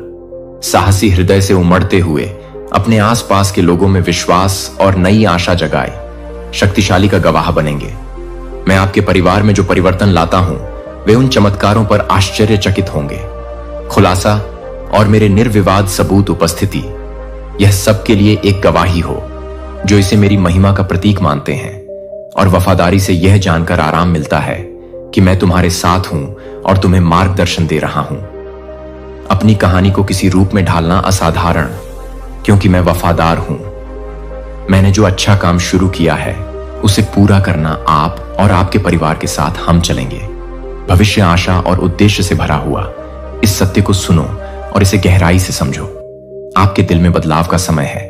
A: साहसी हृदय से उमड़ते हुए अपने आसपास के लोगों में विश्वास और नई आशा जगाए शक्तिशाली का गवाह बनेंगे। मैं आपके परिवार में जो परिवर्तन लाता हूं वे उन चमत्कारों पर आश्चर्यचकित होंगे। खुलासा और मेरे निर्विवाद सबूत उपस्थिति, यह सब के लिए एक गवाही हो जो इसे मेरी महिमा का प्रतीक मानते हैं। और वफादारी से यह जानकर आराम मिलता है कि मैं तुम्हारे साथ हूं और तुम्हें मार्गदर्शन दे रहा हूं। अपनी कहानी को किसी रूप में ढालना असाधारण, क्योंकि मैं वफादार हूं। मैंने जो अच्छा काम शुरू किया है उसे पूरा करना आप और आपके परिवार के साथ हम चलेंगे। भविष्य आशा और उद्देश्य से भरा हुआ। इस सत्य को सुनो और इसे गहराई से समझो। आपके दिल में बदलाव का समय है।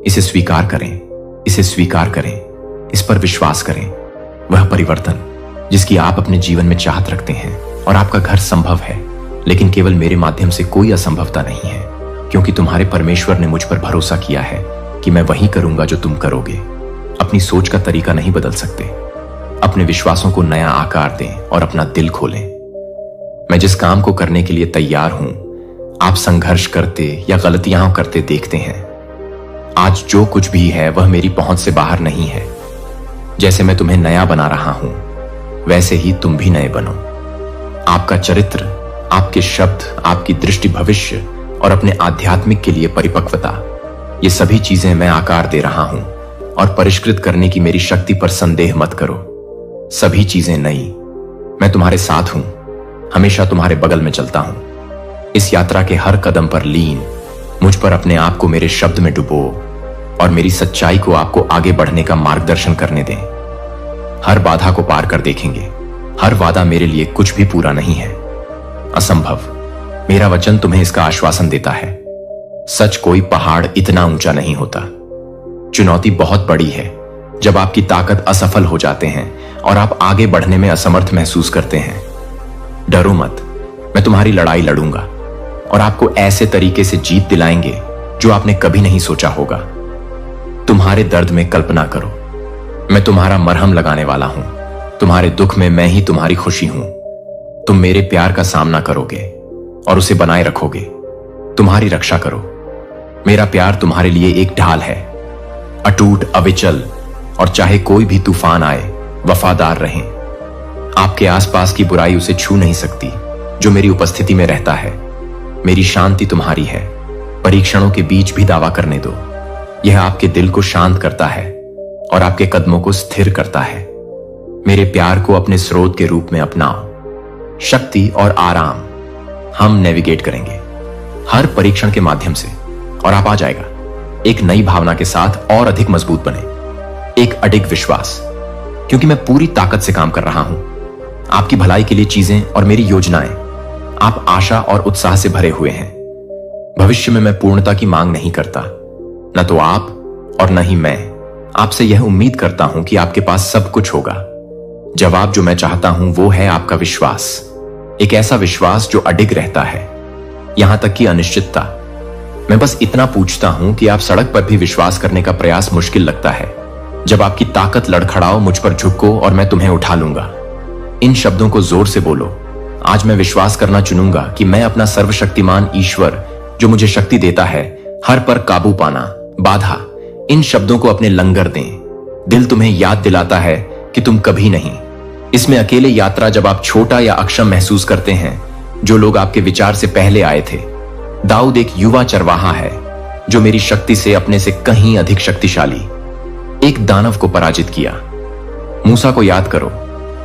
A: इसे स्वीकार करें, इसे स्वीकार करें, इस पर विश्वास करें। वह परिवर्तन जिसकी आप अपने जीवन में चाहत रखते हैं और आपका घर संभव है, लेकिन केवल मेरे माध्यम से कोई असंभवता नहीं है, क्योंकि तुम्हारे परमेश्वर ने मुझ पर भरोसा किया है कि मैं वही करूंगा जो तुम करोगे। अपनी सोच का तरीका नहीं बदल सकते। अपने विश्वासों को नया आकार दें और अपना दिल खोलें। मैं जिस काम को करने के लिए तैयार हूं, आप संघर्ष करते या गलतियां करते देखते हैं। आज जो कुछ भी है वह मेरी पहुंच से बाहर नहीं है। जैसे मैं तुम्हें नया बना रहा हूं, वैसे ही तुम भी नए बनो। आपका चरित्र, आपके शब्द, आपकी दृष्टि भविष्य और अपने आध्यात्मिक के लिए परिपक्वता, ये सभी चीजें मैं आकार दे रहा हूं और परिष्कृत करने की मेरी शक्ति पर संदेह मत करो। सभी चीजें नई। मैं तुम्हारे साथ हूं, हमेशा तुम्हारे बगल में चलता हूं। इस यात्रा के हर कदम पर लीन, मुझ पर अपने आप को मेरे शब्द में डुबो और मेरी सच्चाई को आपको आगे बढ़ने का मार्गदर्शन करने दें। हर बाधा को पार कर देखेंगे। हर वादा मेरे लिए कुछ भी पूरा नहीं है। असंभव, मेरा वचन तुम्हें इसका आश्वासन देता है। सच, कोई पहाड़ इतना ऊंचा नहीं होता। चुनौती बहुत बड़ी है जब आपकी ताकत असफल हो जाते हैं और आप आगे बढ़ने में असमर्थ महसूस करते हैं। डरो मत, मैं तुम्हारी लड़ाई लड़ूंगा और आपको ऐसे तरीके से जीत दिलाएंगे जो आपने कभी नहीं सोचा होगा। तुम्हारे दर्द में कल्पना करो, मैं तुम्हारा मरहम लगाने वाला हूं। तुम्हारे दुख में मैं ही तुम्हारी खुशी हूं। तुम मेरे प्यार का सामना करोगे और उसे बनाए रखोगे। तुम्हारी रक्षा करो। मेरा प्यार तुम्हारे लिए एक ढाल है, अटूट, अविचल, और चाहे कोई भी तूफान आए, वफादार रहें। आपके आसपास की बुराई उसे छू नहीं सकती जो मेरी उपस्थिति में रहता है। मेरी शांति तुम्हारी है। परीक्षणों के बीच भी दावा करने दो। यह आपके दिल को शांत करता है और आपके कदमों को स्थिर करता है। मेरे प्यार को अपने स्रोत के रूप में अपनाओ। शक्ति और आराम हम नेविगेट करेंगे हर परीक्षण के माध्यम से, और आप आ जाएगा एक नई भावना के साथ और अधिक मजबूत बने। एक अडिग विश्वास, क्योंकि मैं पूरी ताकत से काम कर रहा हूं। आपकी भलाई के लिए चीजें और मेरी योजनाएं, आप आशा और उत्साह से भरे हुए हैं। भविष्य में मैं पूर्णता की मांग नहीं करता, न तो आप और न ही मैं। आपसे यह उम्मीद करता हूं कि आपके पास सब कुछ होगा। जवाब जो मैं चाहता हूं वो है आपका विश्वास, एक ऐसा विश्वास जो अडिग रहता है, यहां तक कि अनिश्चितता। मैं बस इतना पूछता हूं कि आप सड़क पर भी विश्वास करने का प्रयास मुश्किल लगता है। जब आपकी ताकत लड़खड़ाओ, मुझ पर झुको और मैं तुम्हें उठा लूंगा। इन शब्दों को जोर से बोलो। आज मैं विश्वास करना चुनूंगा कि मैं अपना सर्वशक्तिमान ईश्वर जो मुझे शक्ति देता है, हर पर काबू पाना, बाधा, इन शब्दों को अपने लंगर दें। दिल तुम्हें याद दिलाता है कि तुम कभी नहीं। इसमें अकेले यात्रा जब आप छोटा या अक्षम महसूस करते हैं, जो लोग आपके विचार से पहले आए थे। दाऊद एक युवा चरवाहा है जो मेरी शक्ति से अपने से कहीं अधिक शक्तिशाली एक दानव को पराजित किया। मूसा को याद करो,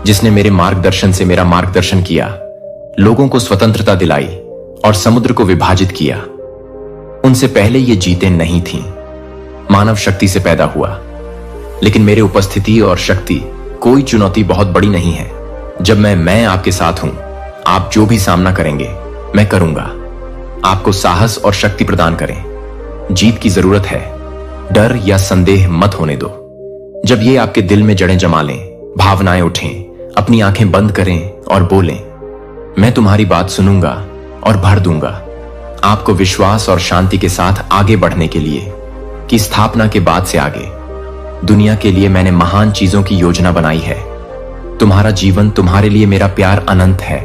A: जिसने मेरे मार्गदर्शन से मेरा मार्गदर्शन किया, लोगों को स्वतंत्रता दिलाई और समुद्र को विभाजित किया। उनसे पहले ये जीतें नहीं थीं। मानव शक्ति से पैदा हुआ, लेकिन मेरे उपस्थिति और शक्ति कोई चुनौती बहुत बड़ी नहीं है। जब मैं आपके साथ हूं, आप जो भी सामना करेंगे मैं करूंगा। आपको साहस और शक्ति प्रदान करें। जीत की जरूरत है, डर या संदेह मत होने दो। जब ये आपके दिल में जड़ें जमा लें, भावनाएं उठें, अपनी आंखें बंद करें और बोलें, मैं तुम्हारी बात सुनूंगा और भर दूंगा। आपको विश्वास और शांति के साथ आगे बढ़ने के लिए कि स्थापना के बाद से आगे दुनिया के लिए मैंने महान चीजों की योजना बनाई है। तुम्हारा जीवन, तुम्हारे लिए मेरा प्यार अनंत है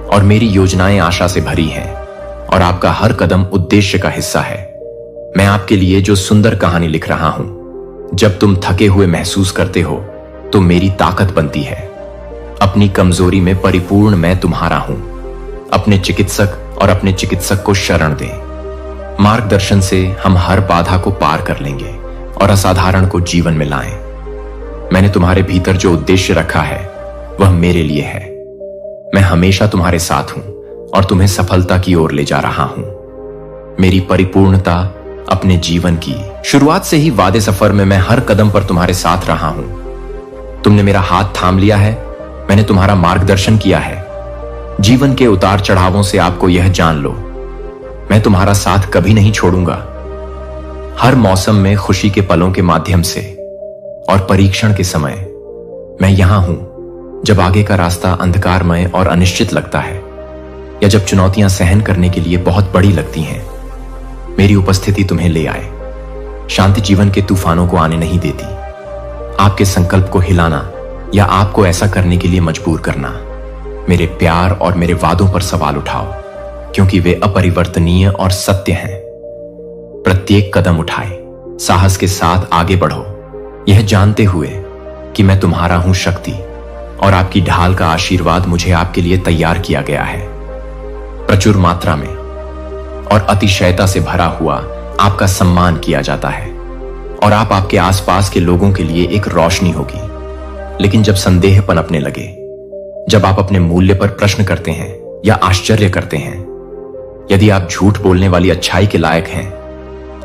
A: और मेरी योजनाएं आशा से भरी हैं, और आपका हर कदम उद्देश्य का हिस्सा है। मैं आपके लिए जो सुंदर कहानी लिख रहा हूं, जब तुम थके हुए महसूस करते हो तो मेरी ताकत बनती है। अपनी कमजोरी में परिपूर्ण मैं तुम्हारा हूं। अपने चिकित्सक और अपने चिकित्सक को शरण दें। मार्गदर्शन से हम हर बाधा को पार कर लेंगे और असाधारण को जीवन में लाएं। मैंने तुम्हारे भीतर जो उद्देश्य रखा है वह मेरे लिए है। मैं हमेशा तुम्हारे साथ हूं और तुम्हें सफलता की ओर ले जा रहा हूं। मेरी परिपूर्णता अपने जीवन की शुरुआत से ही वादे सफर में मैं हर कदम पर तुम्हारे साथ रहा हूं। तुमने मेरा हाथ थाम लिया है, मैंने तुम्हारा मार्गदर्शन किया है। जीवन के उतार चढ़ावों से आपको यह जान लो, मैं तुम्हारा साथ कभी नहीं छोड़ूंगा। हर मौसम में खुशी के पलों के माध्यम से और परीक्षण के समय मैं यहां हूं। जब आगे का रास्ता अंधकारमय और अनिश्चित लगता है, या जब चुनौतियां सहन करने के लिए बहुत बड़ी लगती हैं, मेरी उपस्थिति तुम्हें ले आए। शांति जीवन के तूफानों को आने नहीं देती। आपके संकल्प को हिलाना या आपको ऐसा करने के लिए मजबूर करना, मेरे प्यार और मेरे वादों पर सवाल उठाओ, क्योंकि वे अपरिवर्तनीय और सत्य हैं। प्रत्येक कदम उठाए, साहस के साथ आगे बढ़ो, यह जानते हुए कि मैं तुम्हारा हूं शक्ति, और आपकी ढाल का आशीर्वाद मुझे आपके लिए तैयार किया गया है। प्रचुर मात्रा में और अतिशयता से भरा हुआ आपका सम्मान किया जाता है, और आप आपके आसपास के लोगों के लिए एक रोशनी होगी। लेकिन जब संदेह पनपने लगे, जब आप अपने मूल्य पर प्रश्न करते हैं या आश्चर्य करते हैं, यदि आप झूठ बोलने वाली अच्छाई के लायक हैं,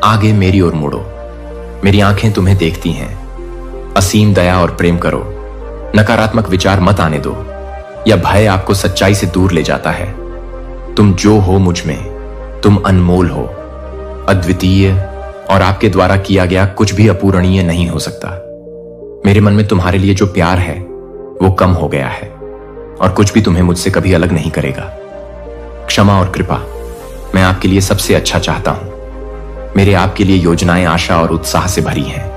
A: आगे मेरी ओर मुड़ो। मेरी आंखें तुम्हें देखती हैं। असीम दया और प्रेम करो। नकारात्मक विचार मत आने दो, या भय आपको सच्चाई से दूर ले जाता है। तुम जो हो मुझ में, तुम अनमोल हो, अद्वितीय, और आपके द्वारा किया गया कुछ भी अपूरणीय नहीं हो सकता। मेरे मन में तुम्हारे लिए जो प्यार है वो कम हो गया है, और कुछ भी तुम्हें मुझसे कभी अलग नहीं करेगा। क्षमा और कृपा, मैं आपके लिए सबसे अच्छा चाहता हूं। मेरे आपके लिए योजनाएं आशा और उत्साह से भरी हैं।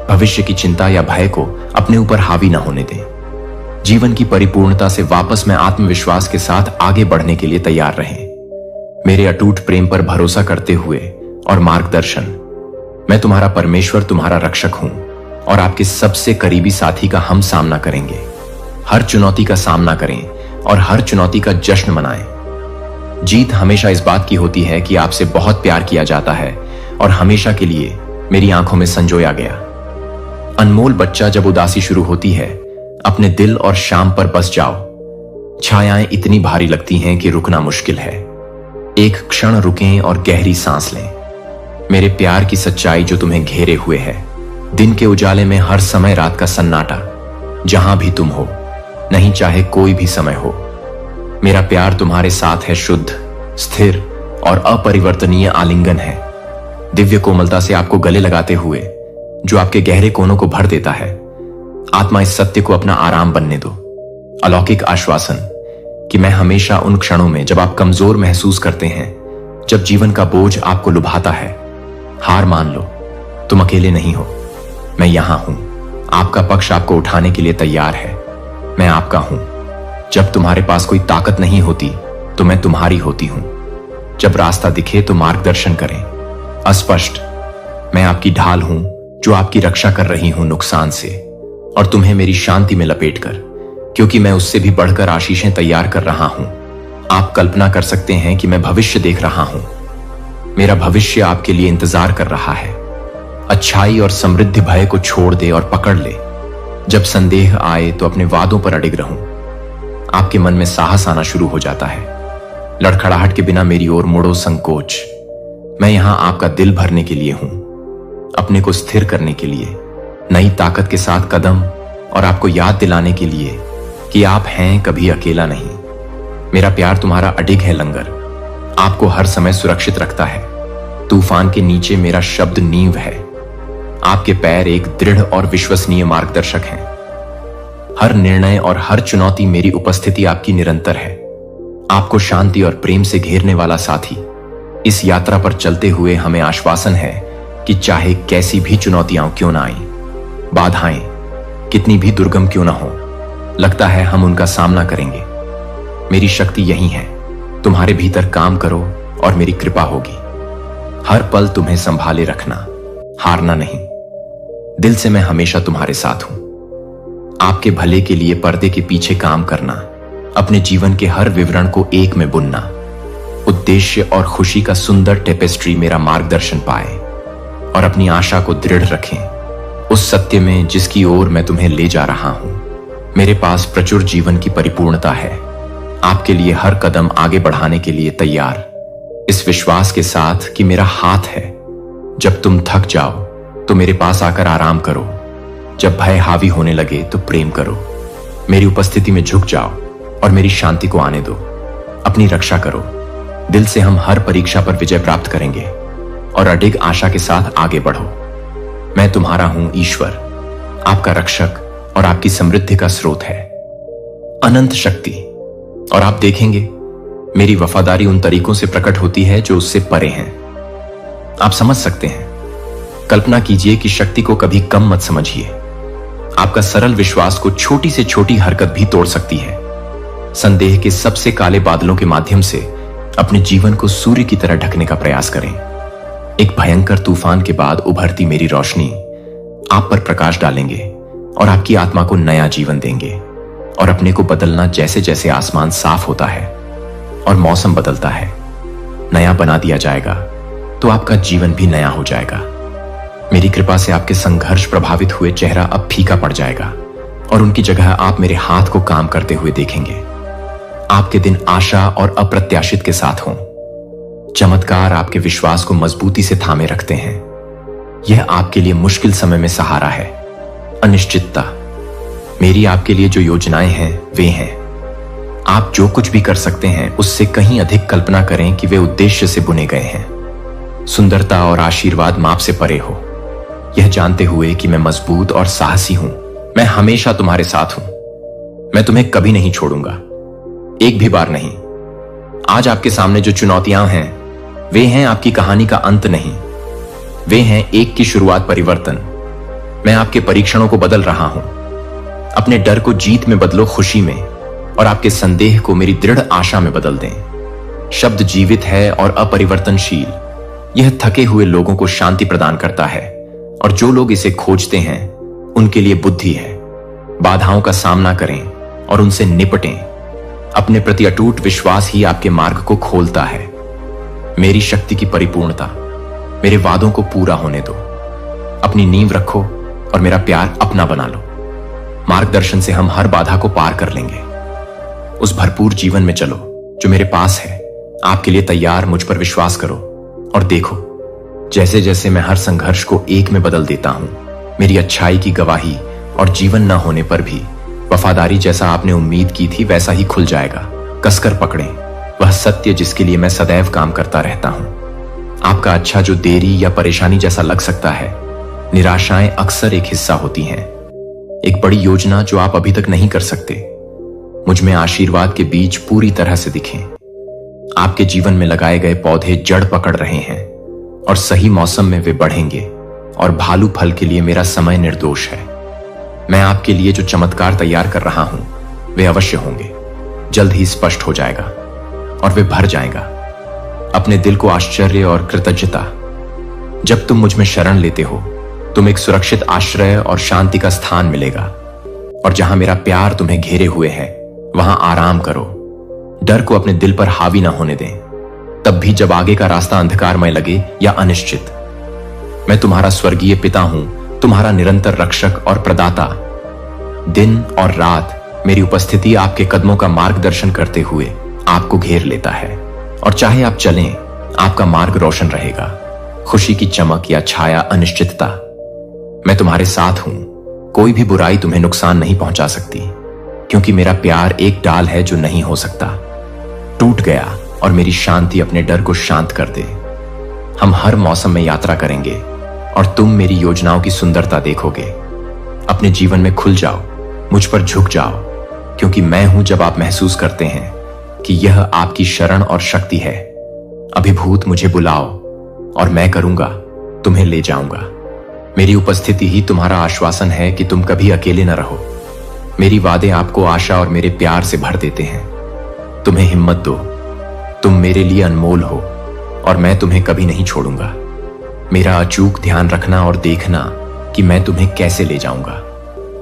A: भविष्य की चिंता या भय को अपने ऊपर हावी न होने दें। जीवन की परिपूर्णता से वापस में आत्मविश्वास के साथ आगे बढ़ने के लिए तैयार रहें। मेरे अटूट प्रेम पर भरोसा करते हुए और मार्गदर्शन, मैं तुम्हारा परमेश्वर, तुम्हारा रक्षक हूं, और आपके सबसे करीबी साथी का हम सामना करेंगे। हर चुनौती का सामना करें और हर चुनौती का जश्न मनाएं। जीत हमेशा इस बात की होती है कि आपसे बहुत प्यार किया जाता है और हमेशा के लिए मेरी आंखों में संजोया गया। अनमोल बच्चा, जब उदासी शुरू होती है, अपने दिल और शाम पर बस जाओ। छायाएं इतनी भारी लगती हैं कि रुकना मुश्किल है। एक क्षण रुकें और गहरी सांस लें। मेरे प्यार की सच्चाई जो तुम्हें घेरे हुए है, दिन के उजाले में हर समय रात का सन्नाटा, जहां भी तुम हो, नहीं चाहे कोई भी समय हो, मेरा प्यार तुम्हारे साथ है। शुद्ध, स्थिर और अपरिवर्तनीय आलिंगन है, दिव्य कोमलता से आपको गले लगाते हुए, जो आपके गहरे कोनों को भर देता है। आत्मा इस सत्य को अपना आराम बनने दो। अलौकिक आश्वासन कि मैं हमेशा उन क्षणों में जब आप कमजोर महसूस करते हैं, जब जीवन का बोझ आपको लुभाता है, हार मान लो, तुम अकेले नहीं हो। मैं यहां हूं। आपका पक्ष आपको उठाने के लिए तैयार है। मैं आपका हूं। जब तुम्हारे पास कोई ताकत नहीं होती तो मैं तुम्हारी होती हूं। जब रास्ता दिखे तो मार्गदर्शन करें। अस्पष्ट, मैं आपकी ढाल हूं जो आपकी रक्षा कर रही हूं नुकसान से, और तुम्हें मेरी शांति में लपेटकर, क्योंकि मैं उससे भी बढ़कर आशीषें तैयार कर रहा हूं। आप कल्पना कर सकते हैं कि मैं भविष्य देख रहा हूं। मेरा भविष्य आपके लिए इंतजार कर रहा है। अच्छाई और समृद्धि भय को छोड़ दे और पकड़ ले। जब संदेह आए तो अपने वादों पर अडिग रहूं। आपके मन में साहस आना शुरू हो जाता है। लड़खड़ाहट के बिना मेरी ओर मुड़ो संकोच। मैं यहां आपका दिल भरने के लिए हूं, अपने को स्थिर करने के लिए, नई ताकत के साथ कदम, और आपको याद दिलाने के लिए कि आप हैं कभी अकेला नहीं। मेरा प्यार तुम्हारा अडिग है लंगर, आपको हर समय सुरक्षित रखता है। तूफान के नीचे मेरा शब्द नींव है। आपके पैर एक दृढ़ और विश्वसनीय मार्गदर्शक हैं। हर निर्णय और हर चुनौती मेरी उपस्थिति आपकी निरंतर है। आपको शांति और प्रेम से घेरने वाला साथी। इस यात्रा पर चलते हुए हमें आश्वासन है कि चाहे कैसी भी चुनौतियां क्यों ना आईं, बाधाएं कितनी भी दुर्गम क्यों ना हो, लगता है हम उनका सामना करेंगे। मेरी शक्ति यही है। तुम्हारे भीतर काम करो और मेरी कृपा होगी। हर पल तुम्हें संभाले रखना, हारना नहीं। दिल से मैं हमेशा तुम्हारे साथ हूं। आपके भले के लिए पर्दे के पीछे काम करना, अपने जीवन के हर विवरण को एक में बुनना, उद्देश्य और खुशी का सुंदर टेपेस्ट्री मेरा मार्गदर्शन पाए, और अपनी आशा को दृढ़ रखें उस सत्य में जिसकी ओर मैं तुम्हें ले जा रहा हूं। मेरे पास प्रचुर जीवन की परिपूर्णता है, आपके लिए हर कदम आगे बढ़ाने के लिए तैयार, इस विश्वास के साथ कि मेरा हाथ है। जब तुम थक जाओ तो मेरे पास आकर आराम करो। जब भय हावी होने लगे तो प्रेम करो। मेरी उपस्थिति में झुक जाओ और मेरी शांति को आने दो। अपनी रक्षा करो। दिल से हम हर परीक्षा पर विजय प्राप्त करेंगे, और अडिग आशा के साथ आगे बढ़ो। मैं तुम्हारा हूं ईश्वर, आपका रक्षक और आपकी समृद्धि का स्रोत है। अनंत शक्ति। और आप देखेंगे मेरी वफादारी उन तरीकों से प्रकट होती है जो उससे परे हैं। आप समझ सकते हैं। कल्पना कीजिए कि शक्ति को कभी कम मत समझिए। आपका सरल विश्वास को छोटी से छोटी हरकत भी तोड़ सकती है। संदेह के सबसे काले बादलों के माध्यम से अपने जीवन को सूर्य की तरह ढकने का प्रयास करें। एक भयंकर तूफान के बाद उभरती मेरी रोशनी आप पर प्रकाश डालेंगे और आपकी आत्मा को नया जीवन देंगे। और अपने को बदलना, जैसे जैसे आसमान साफ होता है और मौसम बदलता है, नया बना दिया जाएगा, तो आपका जीवन भी नया हो जाएगा। मेरी कृपा से आपके संघर्ष प्रभावित हुए चेहरा अब फीका पड़ जाएगा, और उनकी जगह आप मेरे हाथ को काम करते हुए देखेंगे। आपके दिन आशा और अप्रत्याशित के साथ हों। चमत्कार आपके विश्वास को मजबूती से थामे रखते हैं। यह आपके लिए मुश्किल समय में सहारा है। अनिश्चितता। मेरी आपके लिए जो योजनाएं हैं वे हैं। आप जो कुछ भी कर सकते हैं उससे कहीं अधिक कल्पना करें कि वे उद्देश्य से बुने गए हैं। सुंदरता और आशीर्वाद माप से परे हो, यह जानते हुए कि मैं मजबूत और साहसी हूं। मैं हमेशा तुम्हारे साथ हूं। मैं तुम्हें कभी नहीं छोड़ूंगा, एक भी बार नहीं। आज आपके सामने जो चुनौतियां हैं वे हैं आपकी कहानी का अंत नहीं, वे हैं एक की शुरुआत। परिवर्तन। मैं आपके परीक्षणों को बदल रहा हूं। अपने डर को जीत में बदलो खुशी में, और आपके संदेह को मेरी दृढ़ आशा में बदल दें। शब्द जीवित है और अपरिवर्तनशील। यह थके हुए लोगों को शांति प्रदान करता है, और जो लोग इसे खोजते हैं उनके लिए बुद्धि है। बाधाओं का सामना करें और उनसे निपटें। अपने प्रति अटूट विश्वास ही आपके मार्ग को खोलता है। मेरी शक्ति की परिपूर्णता। मेरे वादों को पूरा होने दो। अपनी नींव रखो और मेरा प्यार अपना बना लो। मार्गदर्शन से हम हर बाधा को पार कर लेंगे। उस भरपूर जीवन में चलो जो मेरे पास है। आपके लिए तैयार, मुझ पर विश्वास करो और देखो, जैसे जैसे मैं हर संघर्ष को एक में बदल देता हूं, मेरी अच्छाई की गवाही और जीवन न होने पर भी वफादारी जैसा आपने उम्मीद की थी वैसा ही खुल जाएगा। कसकर पकड़ें वह सत्य जिसके लिए मैं सदैव काम करता रहता हूं। आपका अच्छा जो देरी या परेशानी जैसा लग सकता है, निराशाएं अक्सर एक हिस्सा होती हैं, एक बड़ी योजना जो आप अभी तक नहीं कर सकते। मुझ में आशीर्वाद के बीज पूरी तरह से दिखें। आपके जीवन में लगाए गए पौधे जड़ पकड़ रहे हैं और सही मौसम में वे बढ़ेंगे और भालू फल के लिए मेरा समय निर्दोष है। मैं आपके लिए जो चमत्कार तैयार कर रहा हूं वे अवश्य होंगे, जल्द ही स्पष्ट हो जाएगा और वे भर जाएगा अपने दिल को आश्चर्य और कृतज्ञता। जब तुम मुझ में शरण लेते हो, तुम एक सुरक्षित आश्रय और शांति का स्थान मिलेगा, और जहां मेरा प्यार तुम्हें घेरे हुए है वहां आराम करो। डर को अपने दिल पर हावी ना होने दें, तब भी जब आगे का रास्ता अंधकारमय लगे या अनिश्चित। मैं तुम्हारा स्वर्गीय पिता हूं, तुम्हारा निरंतर रक्षक और प्रदाता। दिन और रात मेरी उपस्थिति आपके कदमों का मार्गदर्शन करते हुए आपको घेर लेता है, और चाहे आप चलें, आपका मार्ग रोशन रहेगा। खुशी की चमक या छाया अनिश्चितता, मैं तुम्हारे साथ हूं। कोई भी बुराई तुम्हें नुकसान नहीं पहुंचा सकती, क्योंकि मेरा प्यार एक डाल है जो नहीं हो सकता, टूट गया, और मेरी शांति अपने डर को शांत कर दे। हम हर मौसम में यात्रा करेंगे और तुम मेरी योजनाओं की सुंदरता देखोगे। अपने जीवन में खुल जाओ, मुझ पर झुक जाओ, क्योंकि मैं हूं जब आप महसूस करते हैं कि यह आपकी शरण और शक्ति है। अभिभूत मुझे बुलाओ और मैं करूंगा, तुम्हें ले जाऊंगा। मेरी उपस्थिति ही तुम्हारा आश्वासन है कि तुम कभी अकेले न रहो। मेरी वादे आपको आशा और मेरे प्यार से भर देते हैं। तुम्हें हिम्मत दो, तुम मेरे लिए अनमोल हो और मैं तुम्हें कभी नहीं छोड़ूंगा। मेरा अचूक ध्यान रखना और देखना कि मैं तुम्हें कैसे ले जाऊंगा।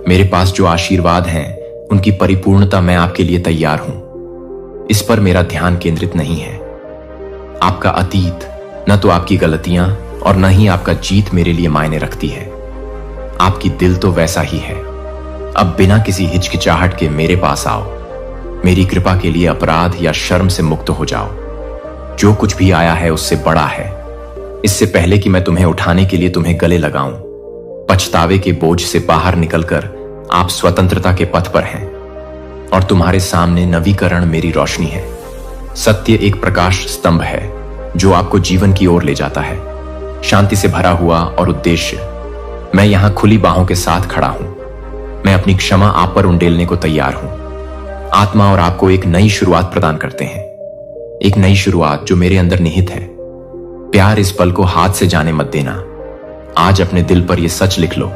A: मेरे पास जो आशीर्वाद हैं उनकी परिपूर्णता मैं आपके लिए तैयार हूं। इस पर मेरा ध्यान केंद्रित नहीं है। आपका अतीत, न तो आपकी गलतियां और न ही आपका जीत मेरे लिए मायने रखती है। आपकी दिल तो वैसा ही है। अब बिना किसी हिचकिचाहट के मेरे पास आओ। मेरी कृपा के लिए अपराध या शर्म से मुक्त हो जाओ। जो कुछ भी आया है उससे बड़ा है। इससे पहले कि मैं तुम्हें उठाने के लिए तुम्हें गले लगाऊं, पछतावे के बोझ से बाहर निकलकर आप स्वतंत्रता के पथ पर हैं, और तुम्हारे सामने नवीकरण मेरी रोशनी है। सत्य एक प्रकाश स्तंभ है जो आपको जीवन की ओर ले जाता है, शांति से भरा हुआ और उद्देश्य। मैं यहां खुली बाहों के साथ खड़ा हूं। मैं अपनी क्षमा आप पर उंडेलने को तैयार हूं। आत्मा और आपको एक नई शुरुआत प्रदान करते हैं, एक नई शुरुआत जो मेरे अंदर निहित है। प्यार इस पल को हाथ से जाने मत देना। आज अपने दिल पर यह सच लिख लो,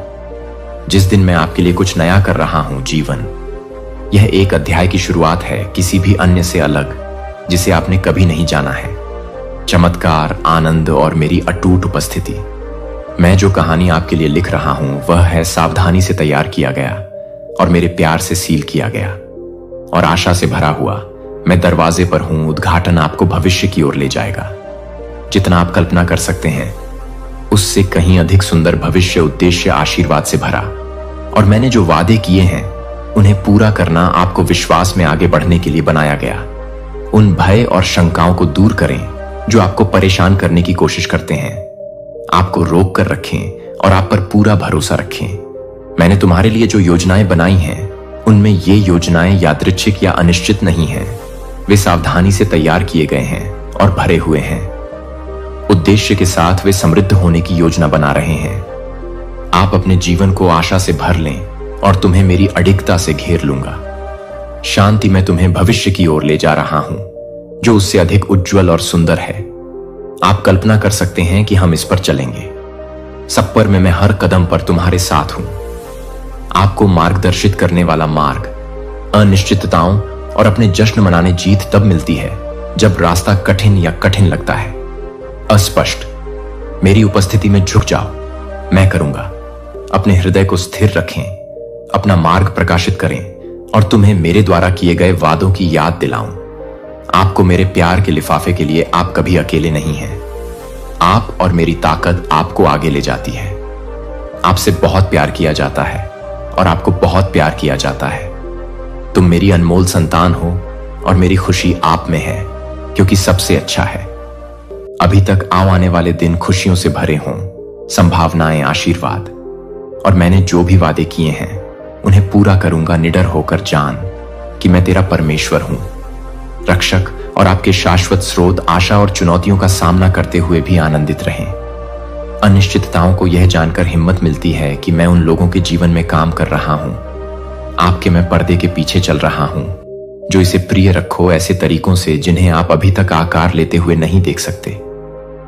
A: जिस दिन मैं आपके लिए कुछ नया कर रहा हूं जीवन, यह एक अध्याय की शुरुआत है, किसी भी अन्य से अलग जिसे आपने कभी नहीं जाना है। चमत्कार, आनंद और मेरी अटूट उपस्थिति। मैं जो कहानी आपके लिए लिख रहा हूं वह है सावधानी से तैयार किया गया और मेरे प्यार से सील किया गया, और आशा से भरा हुआ मैं दरवाजे पर हूं। उद्घाटन आपको भविष्य की ओर ले जाएगा। जितना आप कल्पना कर सकते हैं उससे कहीं अधिक सुंदर भविष्य, उद्देश्य, आशीर्वाद से भरा। और मैंने जो वादे किए हैं उन्हें पूरा करना आपको विश्वास में आगे बढ़ने के लिए बनाया गया। उन भय और शंकाओं को दूर करें जो आपको परेशान करने की कोशिश करते हैं। आपको रोक कर रखें और आप पर पूरा भरोसा रखें। मैंने तुम्हारे लिए जो योजनाएं बनाई हैं उनमें ये योजनाएं यादृच्छिक या अनिश्चित नहीं हैं। वे सावधानी से तैयार किए गए हैं और भरे हुए हैं। उद्देश्य के साथ वे समृद्ध होने की योजना बना रहे हैं। आप अपने जीवन को आशा से भर लें और तुम्हें मेरी अडिगता से घेर लूंगा। शांति में तुम्हें भविष्य की ओर ले जा रहा हूं जो उससे अधिक उज्जवल और सुंदर है। आप कल्पना कर सकते हैं कि हम इस पर चलेंगे। सब पर मैं हर कदम पर तुम्हारे साथ हूं। आपको मार्गदर्शित करने वाला मार्ग। अनिश्चितताओं और अपने जश्न मनाने जीत तब मिलती है जब रास्ता कठिन या कठिन लगता है, अस्पष्ट। मेरी उपस्थिति में झुक जाओ, मैं करूंगा। अपने हृदय को स्थिर रखें, अपना मार्ग प्रकाशित करें और तुम्हें मेरे द्वारा किए गए वादों की याद दिलाऊं। आपको मेरे प्यार के लिफाफे के लिए आप कभी अकेले नहीं हैं। आप और मेरी ताकत आपको आगे ले जाती है। आपसे बहुत प्यार किया जाता है और आपको बहुत प्यार किया जाता है। तुम मेरी अनमोल संतान हो और मेरी खुशी आप में है, क्योंकि सबसे अच्छा है। अभी तक आने वाले दिन खुशियों से भरे हों, संभावनाएं, आशीर्वाद, और मैंने जो भी वादे किए हैं उन्हें पूरा करूंगा। निडर होकर जान कि मैं तेरा परमेश्वर हूं, रक्षक और आपके शाश्वत स्रोत। आशा और चुनौतियों का सामना करते हुए भी आनंदित रहें। अनिश्चितताओं को यह जानकर हिम्मत मिलती है कि मैं उन लोगों के जीवन में काम कर रहा हूं। आपके मैं पर्दे के पीछे चल रहा हूं, जो इसे प्रिय रखो ऐसे तरीकों से जिन्हें आप अभी तक आकार लेते हुए नहीं देख सकते।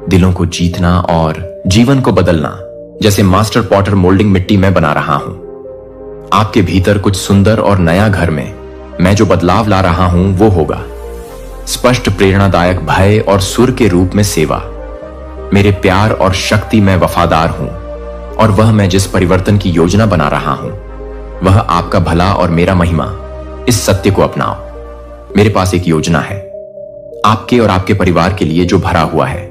A: दिलों को जीतना और जीवन को बदलना, जैसे मास्टर पॉटर मोल्डिंग मिट्टी में बना रहा हूं। आपके भीतर कुछ सुंदर और नया घर में मैं जो बदलाव ला रहा हूं वो होगा स्पष्ट, प्रेरणादायक भय और सुर के रूप में सेवा। मेरे प्यार और शक्ति में वफादार हूं, और वह मैं जिस परिवर्तन की योजना बना रहा हूं वह आपका भला और मेरा महिमा। इस सत्य को अपनाओ। मेरे पास एक योजना है आपके और आपके परिवार के लिए जो भरा हुआ है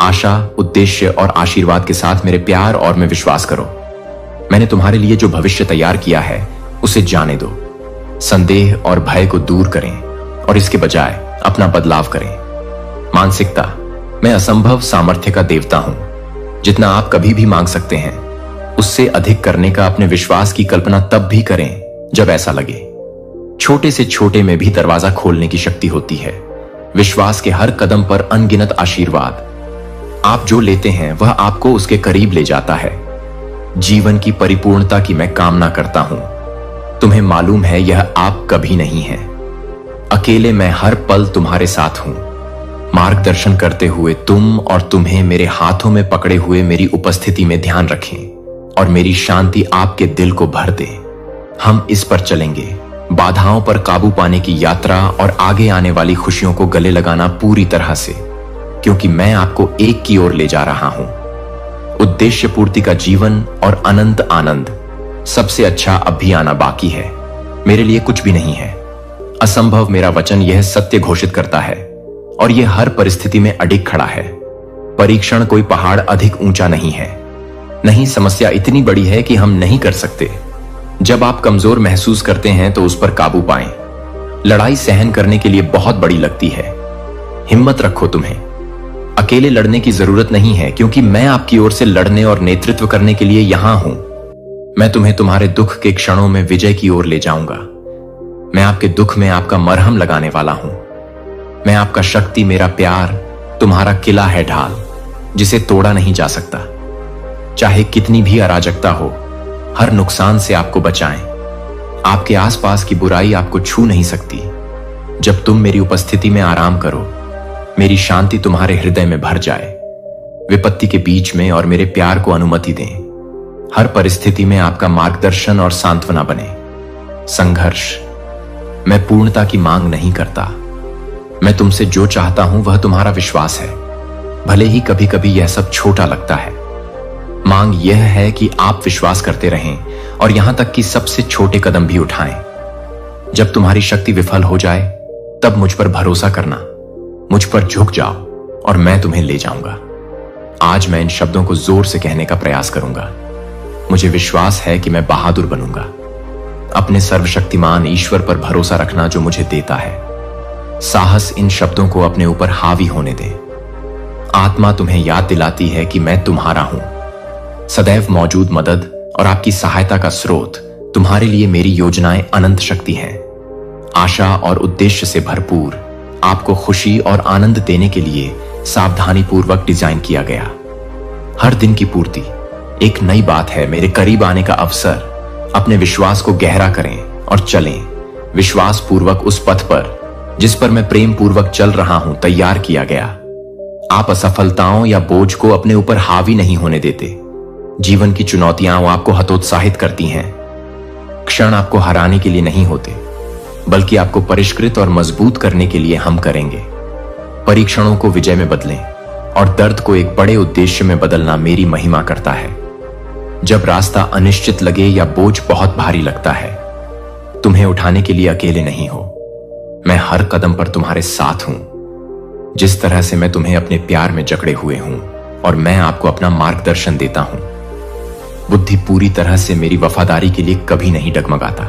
A: आशा, उद्देश्य और आशीर्वाद के साथ। मेरे प्यार और में विश्वास करो। मैंने तुम्हारे लिए जो भविष्य तैयार किया है उसे जाने दो। संदेह और भय को दूर करें और इसके बजाय अपना बदलाव करें। मानसिकता, मैं असंभव सामर्थ्य का देवता हूं। जितना आप कभी भी मांग सकते हैं उससे अधिक करने का अपने विश्वास की कल्पना तब भी करें जब ऐसा लगे। छोटे से छोटे में भी दरवाजा खोलने की शक्ति होती है। विश्वास के हर कदम पर अनगिनत आशीर्वाद। आप जो लेते हैं वह आपको उसके करीब ले जाता है। जीवन की परिपूर्णता की मैं कामना करता हूं। तुम्हें मालूम है यह आप कभी नहीं है अकेले। मैं हर पल तुम्हारे साथ हूं, मार्गदर्शन करते हुए। तुम और तुम्हें मेरे हाथों में पकड़े हुए मेरी उपस्थिति में ध्यान रखें और मेरी शांति आपके दिल को भर दे। हम इस पर चलेंगे, बाधाओं पर काबू पाने की यात्रा और आगे आने वाली खुशियों को गले लगाना पूरी तरह से, क्योंकि मैं आपको एक की ओर ले जा रहा हूं। उद्देश्य पूर्ति का जीवन और अनंत आनंद। सबसे अच्छा अब भी आना बाकी है। मेरे लिए कुछ भी नहीं है असंभव। मेरा वचन यह सत्य घोषित करता है और यह हर परिस्थिति में अडिग खड़ा है। परीक्षण कोई पहाड़ अधिक ऊंचा नहीं है। नहीं, समस्या इतनी बड़ी है कि हम नहीं कर सकते। जब आप कमजोर महसूस करते हैं तो उस पर काबू पाएं। लड़ाई सहन करने के लिए बहुत बड़ी लगती है। हिम्मत रखो, तुम्हें अकेले लड़ने की जरूरत नहीं है, क्योंकि मैं आपकी ओर से लड़ने और नेतृत्व करने के लिए यहां हूं। मैं तुम्हें तुम्हारे दुख के क्षणों में विजय की ओर ले जाऊंगा। मैं आपके दुख में आपका मरहम लगाने वाला हूं। मैं आपका शक्ति, मेरा प्यार तुम्हारा किला है, ढाल जिसे तोड़ा नहीं जा सकता। चाहे कितनी भी अराजकता हो, हर नुकसान से आपको बचाएं। आपके आसपास की बुराई आपको छू नहीं सकती। जब तुम मेरी उपस्थिति में आराम करो, मेरी शांति तुम्हारे हृदय में भर जाए। विपत्ति के बीच में और मेरे प्यार को अनुमति दें। हर परिस्थिति में आपका मार्गदर्शन और सांत्वना बने। संघर्ष, मैं पूर्णता की मांग नहीं करता। मैं तुमसे जो चाहता हूं वह तुम्हारा विश्वास है, भले ही कभी कभी यह सब छोटा लगता है। मांग यह है कि आप विश्वास करते रहें और यहां तक कि सबसे छोटे कदम भी उठाएं। जब तुम्हारी शक्ति विफल हो जाए तब मुझ पर भरोसा करना, मुझ पर झुक जाओ और मैं तुम्हें ले जाऊंगा। आज मैं इन शब्दों को जोर से कहने का प्रयास करूंगा। मुझे विश्वास है कि मैं बहादुर बनूंगा। अपने सर्वशक्तिमान ईश्वर पर भरोसा रखना जो मुझे देता है। साहस इन शब्दों को अपने ऊपर हावी होने दें। आत्मा तुम्हें याद दिलाती है कि मैं तुम्हारा हूं, सदैव मौजूद मदद और आपकी सहायता का स्रोत। तुम्हारे लिए मेरी योजनाएं अनंत शक्ति हैं, आशा और उद्देश्य से भरपूर। आपको खुशी और आनंद देने के लिए सावधानीपूर्वक डिजाइन किया गया। हर दिन की पूर्ति एक नई बात है, मेरे करीब आने का अवसर। अपने विश्वास को गहरा करें और चलें विश्वास पूर्वक उस पथ पर जिस पर मैं प्रेम पूर्वक चल रहा हूं, तैयार किया गया। आप असफलताओं या बोझ को अपने ऊपर हावी नहीं होने देते। जीवन की चुनौतियां आपको हतोत्साहित करती हैं। क्षण आपको हराने के लिए नहीं होते, बल्कि आपको परिष्कृत और मजबूत करने के लिए हम करेंगे। परीक्षणों को विजय में बदलें और दर्द को एक बड़े उद्देश्य में बदलना मेरी महिमा करता है। जब रास्ता अनिश्चित लगे या बोझ बहुत भारी लगता है, तुम्हें उठाने के लिए अकेले नहीं हो। मैं हर कदम पर तुम्हारे साथ हूं। जिस तरह से मैं तुम्हें अपने प्यार में जकड़े हुए हूं और मैं आपको अपना मार्गदर्शन देता हूं। बुद्धि पूरी तरह से मेरी वफादारी के लिए कभी नहीं डगमगाता।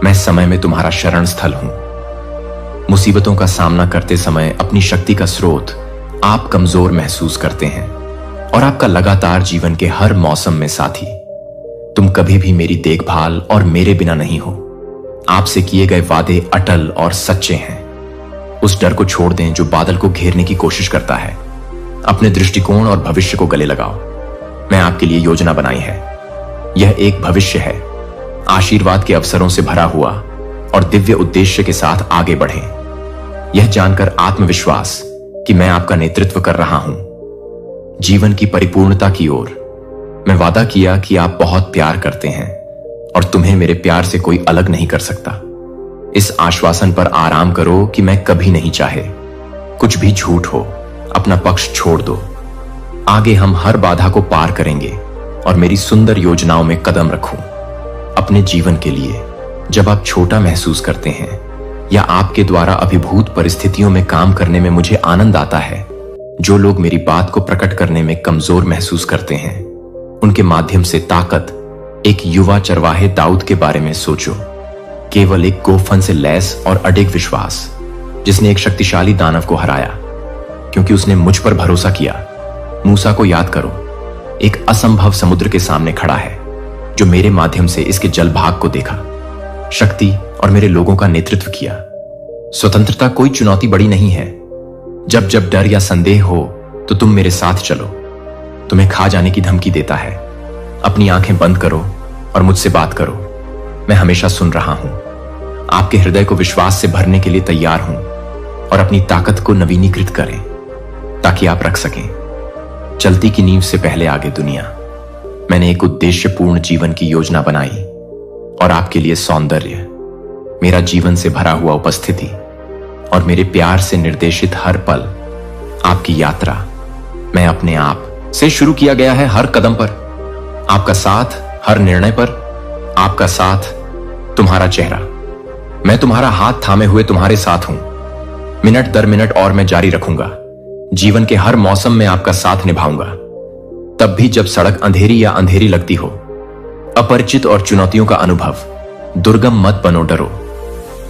A: मैं समय में तुम्हारा शरण स्थल हूं। मुसीबतों का सामना करते समय अपनी शक्ति का स्रोत आप कमजोर महसूस करते हैं और आपका लगातार जीवन के हर मौसम में साथी। तुम कभी भी मेरी देखभाल और मेरे बिना नहीं हो। आपसे किए गए वादे अटल और सच्चे हैं। उस डर को छोड़ दें जो बादल को घेरने की कोशिश करता है। अपने दृष्टिकोण और भविष्य को गले लगाओ। मैं आपके लिए योजना बनाई है। यह एक भविष्य है, आशीर्वाद के अवसरों से भरा हुआ और दिव्य उद्देश्य के साथ आगे बढ़ें। यह जानकर आत्मविश्वास कि मैं आपका नेतृत्व कर रहा हूं जीवन की परिपूर्णता की ओर। मैं वादा किया कि आप बहुत प्यार करते हैं और तुम्हें मेरे प्यार से कोई अलग नहीं कर सकता। इस आश्वासन पर आराम करो कि मैं कभी नहीं चाहे कुछ भी झूठ हो, अपना पक्ष छोड़ दो। आगे हम हर बाधा को पार करेंगे और मेरी सुंदर योजनाओं में कदम रखूं। अपने जीवन के लिए जब आप छोटा महसूस करते हैं या आपके द्वारा अभिभूत परिस्थितियों में काम करने में मुझे आनंद आता है, जो लोग मेरी बात को प्रकट करने में कमजोर महसूस करते हैं उनके माध्यम से ताकत। एक युवा चरवाहे दाऊद के बारे में सोचो, केवल एक गोफन से लैस और अडिग विश्वास, जिसने एक शक्तिशाली दानव को हराया क्योंकि उसने मुझ पर भरोसा किया। मूसा को याद करो, एक असंभव समुद्र के सामने खड़ा है जो मेरे माध्यम से इसके जलभाग को देखा, शक्ति और मेरे लोगों का नेतृत्व किया। स्वतंत्रता कोई चुनौती बड़ी नहीं है। जब जब डर या संदेह हो तो तुम मेरे साथ चलो। तुम्हें खा जाने की धमकी देता है, अपनी आंखें बंद करो और मुझसे बात करो। मैं हमेशा सुन रहा हूं। आपके हृदय को विश्वास से भरने के लिए तैयार हूं और अपनी ताकत को नवीनीकृत करें ताकि आप रख सकें। चलती की नींव से पहले आगे दुनिया। मैंने एक उद्देश्यपूर्ण जीवन की योजना बनाई और आपके लिए सौंदर्य, मेरा जीवन से भरा हुआ उपस्थिति और मेरे प्यार से निर्देशित हर पल आपकी यात्रा। मैं अपने आप से शुरू किया गया है हर कदम पर, आपका साथ हर निर्णय पर, आपका साथ, तुम्हारा चेहरा। मैं तुम्हारा हाथ थामे हुए तुम्हारे साथ हूं, मिनट दर मिनट, और मैं जारी रखूंगा। जीवन के हर मौसम में आपका साथ निभाऊंगा, तब भी जब सड़क अंधेरी या अंधेरी लगती हो। अपरिचित और चुनौतियों का अनुभव, दुर्गम मत बनो, डरो।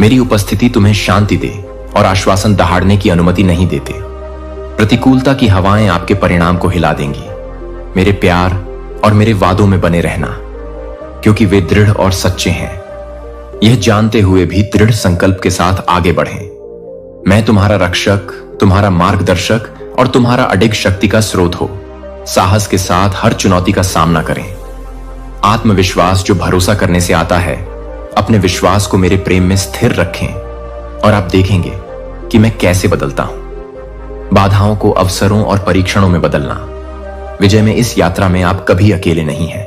A: मेरी उपस्थिति तुम्हें शांति दे और आश्वासन दहाड़ने की अनुमति नहीं देते। प्रतिकूलता की हवाएं आपके परिणाम को हिला देंगी। मेरे प्यार और मेरे वादों में बने रहना, क्योंकि वे दृढ़ और सच्चे हैं। यह जानते हुए भी दृढ़ संकल्प के साथ आगे बढ़ें। मैं तुम्हारा रक्षक, तुम्हारा मार्गदर्शक और तुम्हारा अडिग शक्ति का स्रोत हो। साहस के साथ हर चुनौती का सामना करें। आत्मविश्वास जो भरोसा करने से आता है, अपने विश्वास को मेरे प्रेम में स्थिर रखें और आप देखेंगे कि मैं कैसे बदलता हूं। बाधाओं को अवसरों और परीक्षणों में बदलना। विजय में इस यात्रा में आप कभी अकेले नहीं हैं।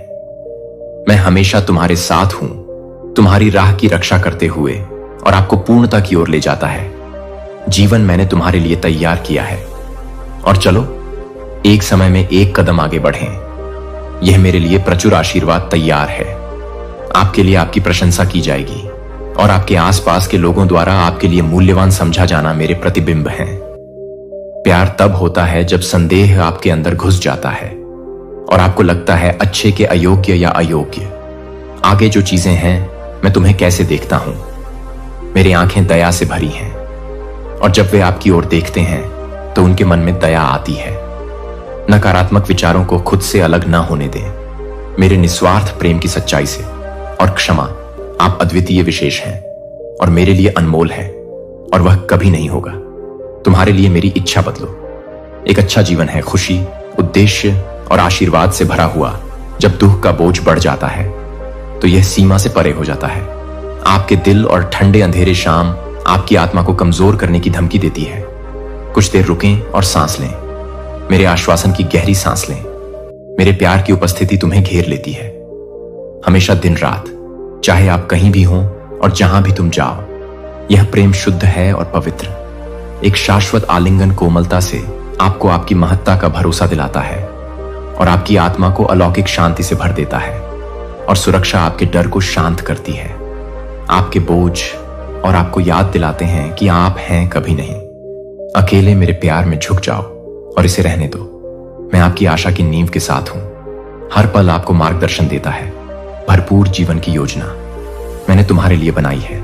A: मैं हमेशा तुम्हारे साथ हूं, तुम्हारी राह की रक्षा करते हुए और आपको पूर्णता की ओर ले जाता है। जीवन मैंने तुम्हारे लिए तैयार किया है और चलो एक समय में एक कदम आगे बढ़ें। यह मेरे लिए प्रचुर आशीर्वाद तैयार है। आपके लिए आपकी प्रशंसा की जाएगी और आपके आसपास के लोगों द्वारा आपके लिए मूल्यवान समझा जाना मेरे प्रतिबिंब हैं। प्यार तब होता है जब संदेह आपके अंदर घुस जाता है और आपको लगता है अच्छे के अयोग्य या अयोग्य। आगे जो चीजें हैं, मैं तुम्हें कैसे देखता हूं। मेरी आंखें दया से भरी हैं और जब वे आपकी ओर देखते हैं तो उनके मन में दया आती है। नकारात्मक विचारों को खुद से अलग ना होने दें। मेरे निस्वार्थ प्रेम की सच्चाई से और क्षमा, आप अद्वितीय विशेष हैं और मेरे लिए अनमोल है और वह कभी नहीं होगा। तुम्हारे लिए मेरी इच्छा बदलो। एक अच्छा जीवन है खुशी, उद्देश्य और आशीर्वाद से भरा हुआ। जब दुख का बोझ बढ़ जाता है तो यह सीमा से परे हो जाता है। आपके दिल और ठंडे अंधेरे शाम आपकी आत्मा को कमजोर करने की धमकी देती है। कुछ देर रुकें और सांस लें। मेरे आश्वासन की गहरी सांस लें। मेरे प्यार की उपस्थिति तुम्हें घेर लेती है, हमेशा दिन रात, चाहे आप कहीं भी हों और जहां भी तुम जाओ। यह प्रेम शुद्ध है और पवित्र। एक शाश्वत आलिंगन कोमलता से आपको आपकी महत्ता का भरोसा दिलाता है और आपकी आत्मा को अलौकिक शांति से भर देता है और सुरक्षा आपके डर को शांत करती है। आपके बोझ और आपको याद दिलाते हैं कि आप हैं कभी नहीं अकेले। मेरे प्यार में झुक जाओ और इसे रहने दो। मैं आपकी आशा की नींव के साथ हूं। हर पल आपको मार्गदर्शन देता है। भरपूर जीवन की योजना मैंने तुम्हारे लिए बनाई है।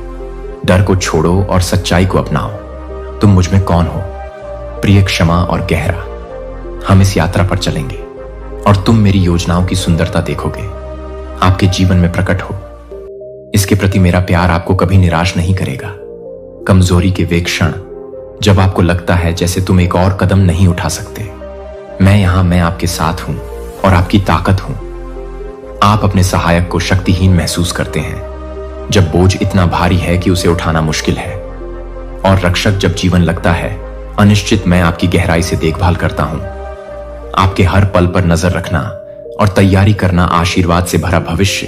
A: डर को छोड़ो और सच्चाई को अपनाओ। तुम मुझ में कौन हो? प्रिय, क्षमा और गहरा। हम इस यात्रा पर चलेंगे और तुम मेरी योजनाओं की सुंदरता देखोगे, आपके जीवन में प्रकट हो। इसके प्रति मेरा प्यार आपको कभी निराश नहीं करेगा। कमजोरी के वे क्षण जब आपको लगता है जैसे तुम एक और कदम नहीं उठा सकते, मैं आपके साथ हूं और आपकी ताकत हूं। आप अपने सहायक को शक्तिहीन महसूस करते हैं जब बोझ इतना भारी है कि उसे उठाना मुश्किल है, और रक्षक जब जीवन लगता है अनिश्चित, मैं आपकी गहराई से देखभाल करता हूं। आपके हर पल पर नजर रखना और तैयारी करना आशीर्वाद से भरा भविष्य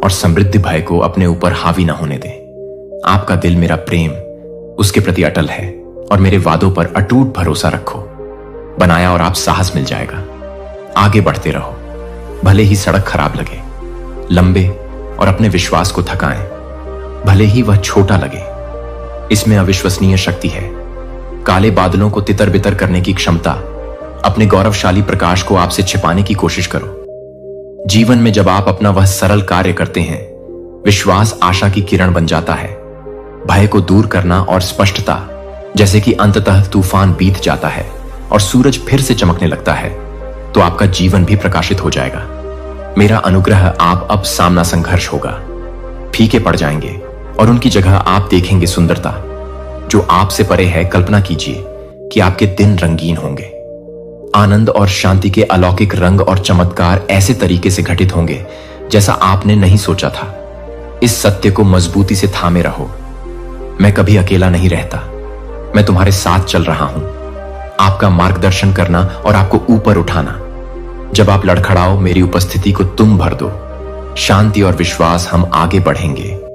A: और समृद्धि भय को अपने ऊपर हावी न होने दें। आपका दिल मेरा प्रेम उसके प्रति अटल है और मेरे वादों पर अटूट भरोसा रखो। बनाया और आप साहस मिल जाएगा। आगे बढ़ते रहो, भले ही सड़क खराब लगे, लंबे और अपने विश्वास को थकाएं, भले ही वह छोटा लगे। इसमें अविश्वसनीय शक्ति है। काले बादलों को तितर बितर करने की क्षमता। अपने गौरवशाली प्रकाश को आपसे छिपाने की कोशिश करो। जीवन में जब आप अपना वह सरल कार्य करते हैं, विश्वास आशा की किरण बन जाता है। भय को दूर करना और स्पष्टता, जैसे कि अंततः तूफान बीत जाता है और सूरज फिर से चमकने लगता है, तो आपका जीवन भी प्रकाशित हो जाएगा। मेरा अनुग्रह आप अब सामना संघर्ष होगा, फीके पड़ जाएंगे और उनकी जगह आप देखेंगे सुंदरता जो आपसे परे है। कल्पना कीजिए कि आपके दिन रंगीन होंगे। आनंद और शांति के अलौकिक रंग और चमत्कार ऐसे तरीके से घटित होंगे जैसा आपने नहीं सोचा था। इस सत्य को मजबूती से थामे रहो। मैं कभी अकेला नहीं रहता, मैं तुम्हारे साथ चल रहा हूं। आपका मार्गदर्शन करना और आपको ऊपर उठाना। जब आप लड़खड़ाओ, मेरी उपस्थिति को तुम भर दो। शांति और विश्वास, हम आगे बढ़ेंगे।